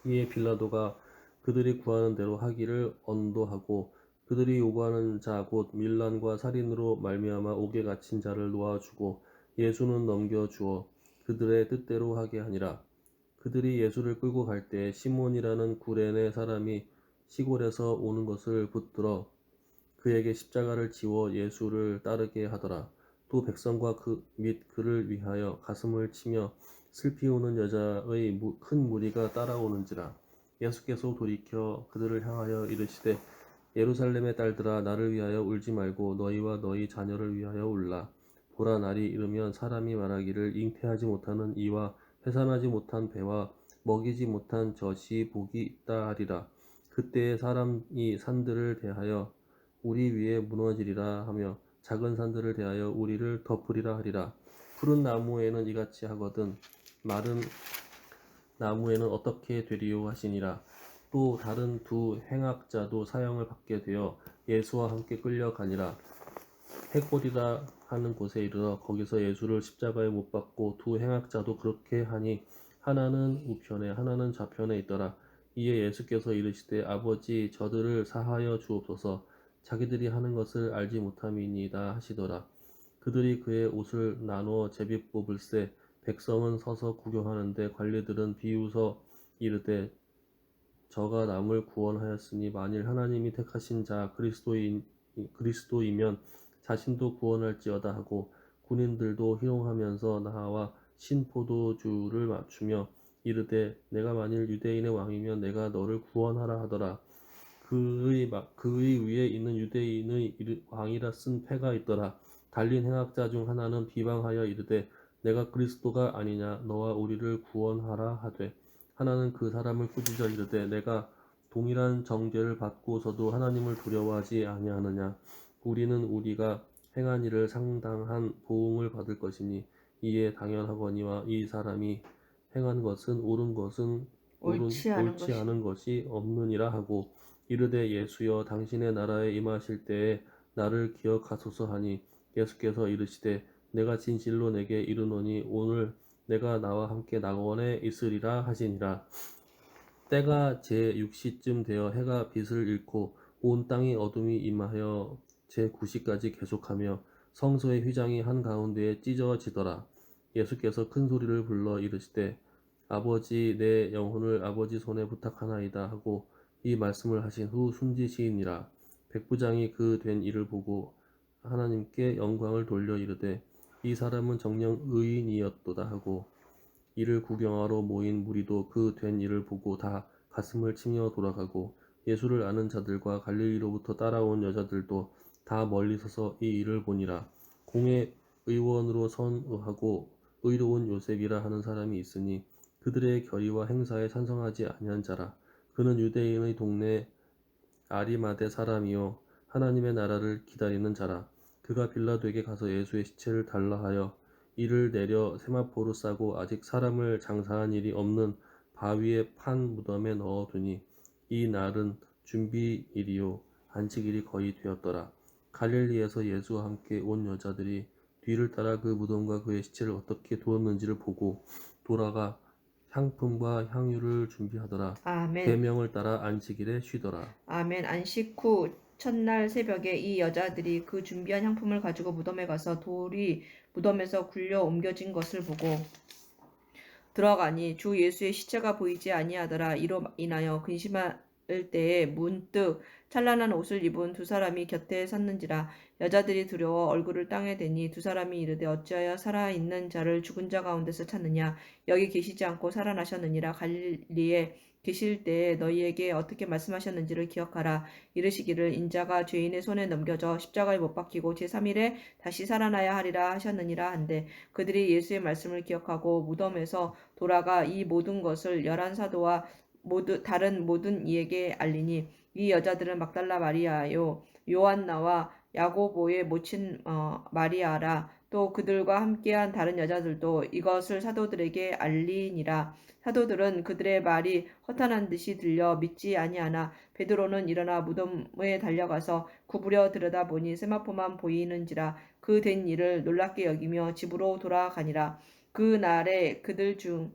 이에 빌라도가 그들이 구하는 대로 하기를 언도하고 그들이 요구하는 자 곧 밀란과 살인으로 말미암아 옥에 갇힌 자를 놓아주고 예수는 넘겨주어 그들의 뜻대로 하게 하니라. 그들이 예수를 끌고 갈 때 시몬이라는 구레네 사람이 시골에서 오는 것을 붙들어 그에게 십자가를 지워 예수를 따르게 하더라. 또 백성과 및 그를 위하여 가슴을 치며 슬피 우는 여자의 큰 무리가 따라오는지라. 예수께서 돌이켜 그들을 향하여 이르시되 예루살렘의 딸들아 나를 위하여 울지 말고 너희와 너희 자녀를 위하여 울라. 보라 날이 이르면 사람이 말하기를 잉태하지 못하는 이와 해산하지 못한 배와 먹이지 못한 젖이 복이 있다 하리라. 그때에 사람이 산들을 대하여 우리 위에 무너지리라 하며 작은 산들을 대하여 우리를 덮으리라 하리라. 푸른 나무에는 이같이 하거든 마른 나무에는 어떻게 되리요 하시니라. 또 다른 두 행악자도 사형을 받게 되어 예수와 함께 끌려가니라. 헤골이라 하는 곳에 이르러 거기서 예수를 십자가에 못 박고 두 행악자도 그렇게 하니 하나는 우편에 하나는 좌편에 있더라. 이에 예수께서 이르시되 아버지 저들을 사하여 주옵소서 자기들이 하는 것을 알지 못함이니이다 하시더라. 그들이 그의 옷을 나누어 제비 뽑을새 백성은 서서 구경하는데 관리들은 비웃어 이르되 저가 남을 구원하였으니 만일 하나님이 택하신 자 그리스도이면 자신도 구원할지어다 하고 군인들도 희롱하면서 나와 신포도주를 맞추며 이르되 내가 만일 유대인의 왕이면 내가 너를 구원하라 하더라. 그의 위에 있는 유대인의 왕이라 쓴 패가 있더라. 달린 행악자 중 하나는 비방하여 이르되 내가 그리스도가 아니냐 너와 우리를 구원하라 하되 하나는 그 사람을 꾸짖어 이르되 내가 동일한 정죄를 받고서도 하나님을 두려워하지 아니하느냐. 우리는 우리가 행한 일을 상당한 보응을 받을 것이니 이에 당연하거니와 이 사람이 행한 것은 옳지 않은 것이 없느니라 하고 이르되 예수여 당신의 나라에 임하실 때에 나를 기억하소서 하니 예수께서 이르시되 내가 진실로 내게 이르노니 오늘 내가 나와 함께 낙원에 있으리라 하시니라. 때가 제6시쯤 되어 해가 빛을 잃고 온 땅이 어둠이 임하여 제9시까지 계속하며 성소의 휘장이 한가운데에 찢어지더라. 예수께서 큰 소리를 불러 이르시되 아버지 내 영혼을 아버지 손에 부탁하나이다 하고 이 말씀을 하신 후 숨지시니라. 백부장이 그 된 일을 보고 하나님께 영광을 돌려 이르되 이 사람은 정녕 의인이었도다 하고 이를 구경하러 모인 무리도 그 된 일을 보고 다 가슴을 치며 돌아가고 예수를 아는 자들과 갈릴리로부터 따라온 여자들도 다 멀리 서서 이 일을 보니라. 공회 의원으로 선하고 의로운 요셉이라 하는 사람이 있으니 그들의 결의와 행사에 찬성하지 아니한 자라. 그는 유대인의 동네 아리마대 사람이요 하나님의 나라를 기다리는 자라. 그가 빌라도에게 가서 예수의 시체를 달라 하여 이를 내려 세마포로 싸고 아직 사람을 장사한 일이 없는 바위에 판 무덤에 넣어두니 이 날은 준비일이요 안식일이 거의 되었더라. 갈릴리에서 예수와 함께 온 여자들이 뒤를 따라 그 무덤과 그의 시체를 어떻게 두었는지를 보고 돌아가 향품과 향유를 준비하더라. 아멘. 계명을 따라 안식일에 쉬더라. 아멘. 안식 후 첫날 새벽에 이 여자들이 그 준비한 향품을 가지고 무덤에 가서 돌이 무덤에서 굴려 옮겨진 것을 보고 들어가니 주 예수의 시체가 보이지 아니하더라. 이로 인하여 근심할 때에 문득 찬란한 옷을 입은 두 사람이 곁에 섰는지라. 여자들이 두려워 얼굴을 땅에 대니 두 사람이 이르되 어찌하여 살아있는 자를 죽은 자 가운데서 찾느냐. 여기 계시지 않고 살아나셨느니라. 갈릴리에 계실 때에 너희에게 어떻게 말씀하셨는지를 기억하라. 이르시기를 인자가 죄인의 손에 넘겨져 십자가에 못 박히고 제3일에 다시 살아나야 하리라 하셨느니라 한데 그들이 예수의 말씀을 기억하고 무덤에서 돌아가 이 모든 것을 11사도와 다른 모든 이에게 알리니 이 여자들은 막달라 마리아요 요한나와 야고보의 모친 마리아라. 또 그들과 함께한 다른 여자들도 이것을 사도들에게 알리니라. 사도들은 그들의 말이 허탄한 듯이 들려 믿지 아니하나 베드로는 일어나 무덤에 달려가서 구부려 들여다보니 세마포만 보이는지라. 그 된 일을 놀랍게 여기며 집으로 돌아가니라. 그 날에 그들 중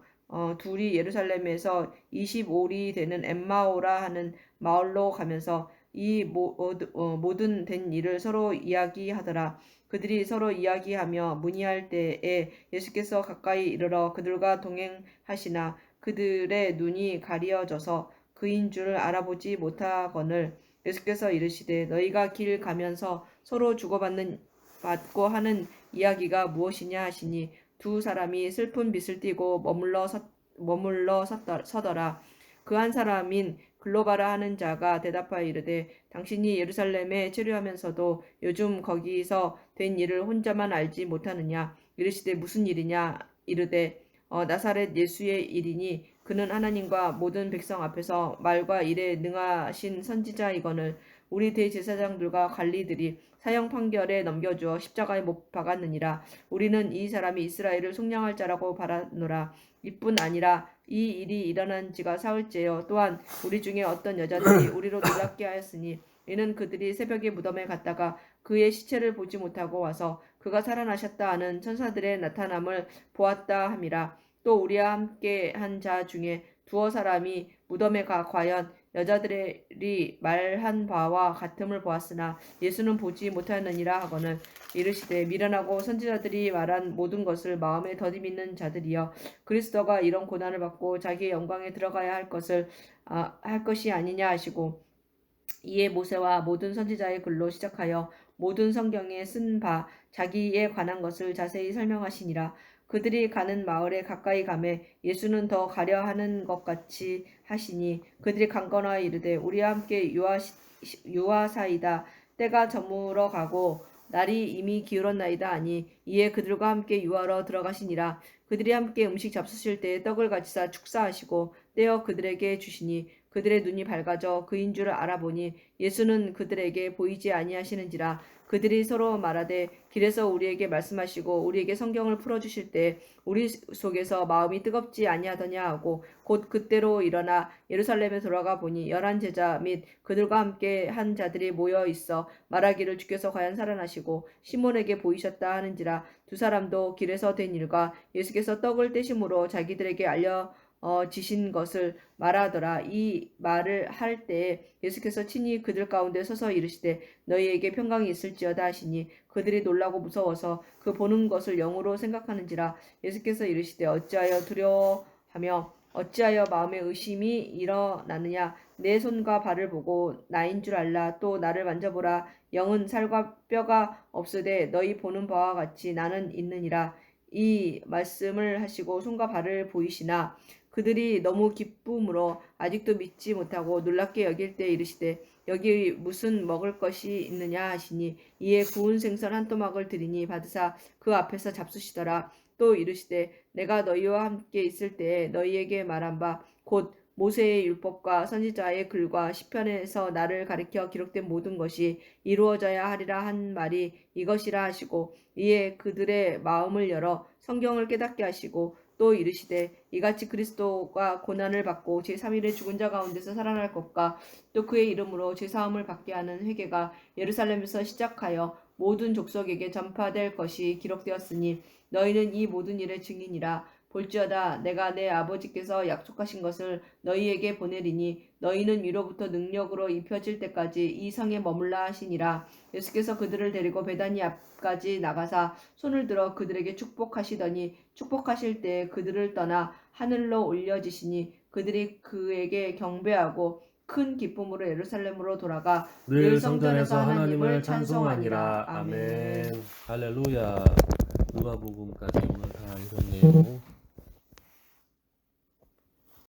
둘이 예루살렘에서 25리 되는 엠마오라 하는 마을로 가면서 이 모든 된 일을 서로 이야기하더라. 그들이 서로 이야기하며 문의할 때에 예수께서 가까이 이르러 그들과 동행하시나 그들의 눈이 가리어져서 그인 줄 알아보지 못하거늘 예수께서 이르시되 너희가 길 가면서 서로 주고받고 하는 이야기가 무엇이냐 하시니 두 사람이 슬픈 빛을 띠고 머물러 서더라. 그 한 사람인 글로바라 하는 자가 대답하여 이르되 당신이 예루살렘에 체류하면서도 요즘 거기서 된 일을 혼자만 알지 못하느냐. 이르시되 무슨 일이냐. 이르되 나사렛 예수의 일이니 그는 하나님과 모든 백성 앞에서 말과 일에 능하신 선지자이거늘 우리 대제사장들과 관리들이 사형 판결에 넘겨주어 십자가에 못 박았느니라. 우리는 이 사람이 이스라엘을 속량할 자라고 바라노라. 이뿐 아니라 이 일이 일어난 지가 사흘째요. 또한 우리 중에 어떤 여자들이 우리로 놀랍게 하였으니 이는 그들이 새벽에 무덤에 갔다가 그의 시체를 보지 못하고 와서 그가 살아나셨다 하는 천사들의 나타남을 보았다 함이라. 또 우리와 함께 한 자 중에 두어 사람이 무덤에 가 과연 여자들이 말한 바와 같음을 보았으나 예수는 보지 못하였느니라 하거늘 이르시되 미련하고 선지자들이 말한 모든 것을 마음에 더디 믿는 자들이여 그리스도가 이런 고난을 받고 자기의 영광에 들어가야 할 것이 아니냐 하시고 이에 모세와 모든 선지자의 글로 시작하여 모든 성경에 쓴 바 자기에 관한 것을 자세히 설명하시니라. 그들이 가는 마을에 가까이 가매 예수는 더 가려 하는 것 같이 하시니 그들이 강건하여 이르되 우리와 함께 유하사이다. 때가 저물어 가고 날이 이미 기울었나이다 하니 이에 그들과 함께 유하러 들어가시니라. 그들이 함께 음식 잡수실 때에 떡을 가지사 축사하시고 떼어 그들에게 주시니 그들의 눈이 밝아져 그인 줄 알아보니 예수는 그들에게 보이지 아니하시는지라. 그들이 서로 말하되 길에서 우리에게 말씀하시고 우리에게 성경을 풀어주실 때 우리 속에서 마음이 뜨겁지 아니하더냐 하고 곧 그때로 일어나 예루살렘에 돌아가 보니 11 제자 및 그들과 함께 한 자들이 모여 있어 말하기를 주께서 과연 살아나시고 시몬에게 보이셨다 하는지라. 두 사람도 길에서 된 일과 예수께서 떡을 떼심으로 자기들에게 지신 것을 말하더라. 이 말을 할 때에 예수께서 친히 그들 가운데 서서 이르시되 너희에게 평강이 있을지어다 하시니 그들이 놀라고 무서워서 그 보는 것을 영으로 생각하는지라. 예수께서 이르시되 어찌하여 두려워하며 어찌하여 마음에 의심이 일어나느냐. 내 손과 발을 보고 나인 줄 알라. 또 나를 만져보라. 영은 살과 뼈가 없으되 너희 보는 바와 같이 나는 있느니라. 이 말씀을 하시고 손과 발을 보이시나 그들이 너무 기쁨으로 아직도 믿지 못하고 놀랍게 여길 때 이르시되 여기 무슨 먹을 것이 있느냐 하시니 이에 구운 생선 한 토막을 드리니 받으사 그 앞에서 잡수시더라. 또 이르시되 내가 너희와 함께 있을 때에 너희에게 말한 바 곧 모세의 율법과 선지자의 글과 시편에서 나를 가리켜 기록된 모든 것이 이루어져야 하리라 한 말이 이것이라 하시고 이에 그들의 마음을 열어 성경을 깨닫게 하시고 또 이르시되 이같이 그리스도가 고난을 받고 제3일에 죽은 자 가운데서 살아날 것과 또 그의 이름으로 제사함을 받게 하는 회개가 예루살렘에서 시작하여 모든 족속에게 전파될 것이 기록되었으니 너희는 이 모든 일의 증인이라. 볼지어다 내가 내 아버지께서 약속하신 것을 너희에게 보내리니 너희는 위로부터 능력으로 입혀질 때까지 이 성에 머물라 하시니라. 예수께서 그들을 데리고 베다니 앞까지 나가사 손을 들어 그들에게 축복하시더니 축복하실 때 그들을 떠나 하늘로 올려지시니 그들이 그에게 경배하고 큰 기쁨으로 예루살렘으로 돌아가 늘 성전에서 하나님을 찬송하니라. 아멘. 할렐루야. 누가복음까지 오늘 다 읽었네요.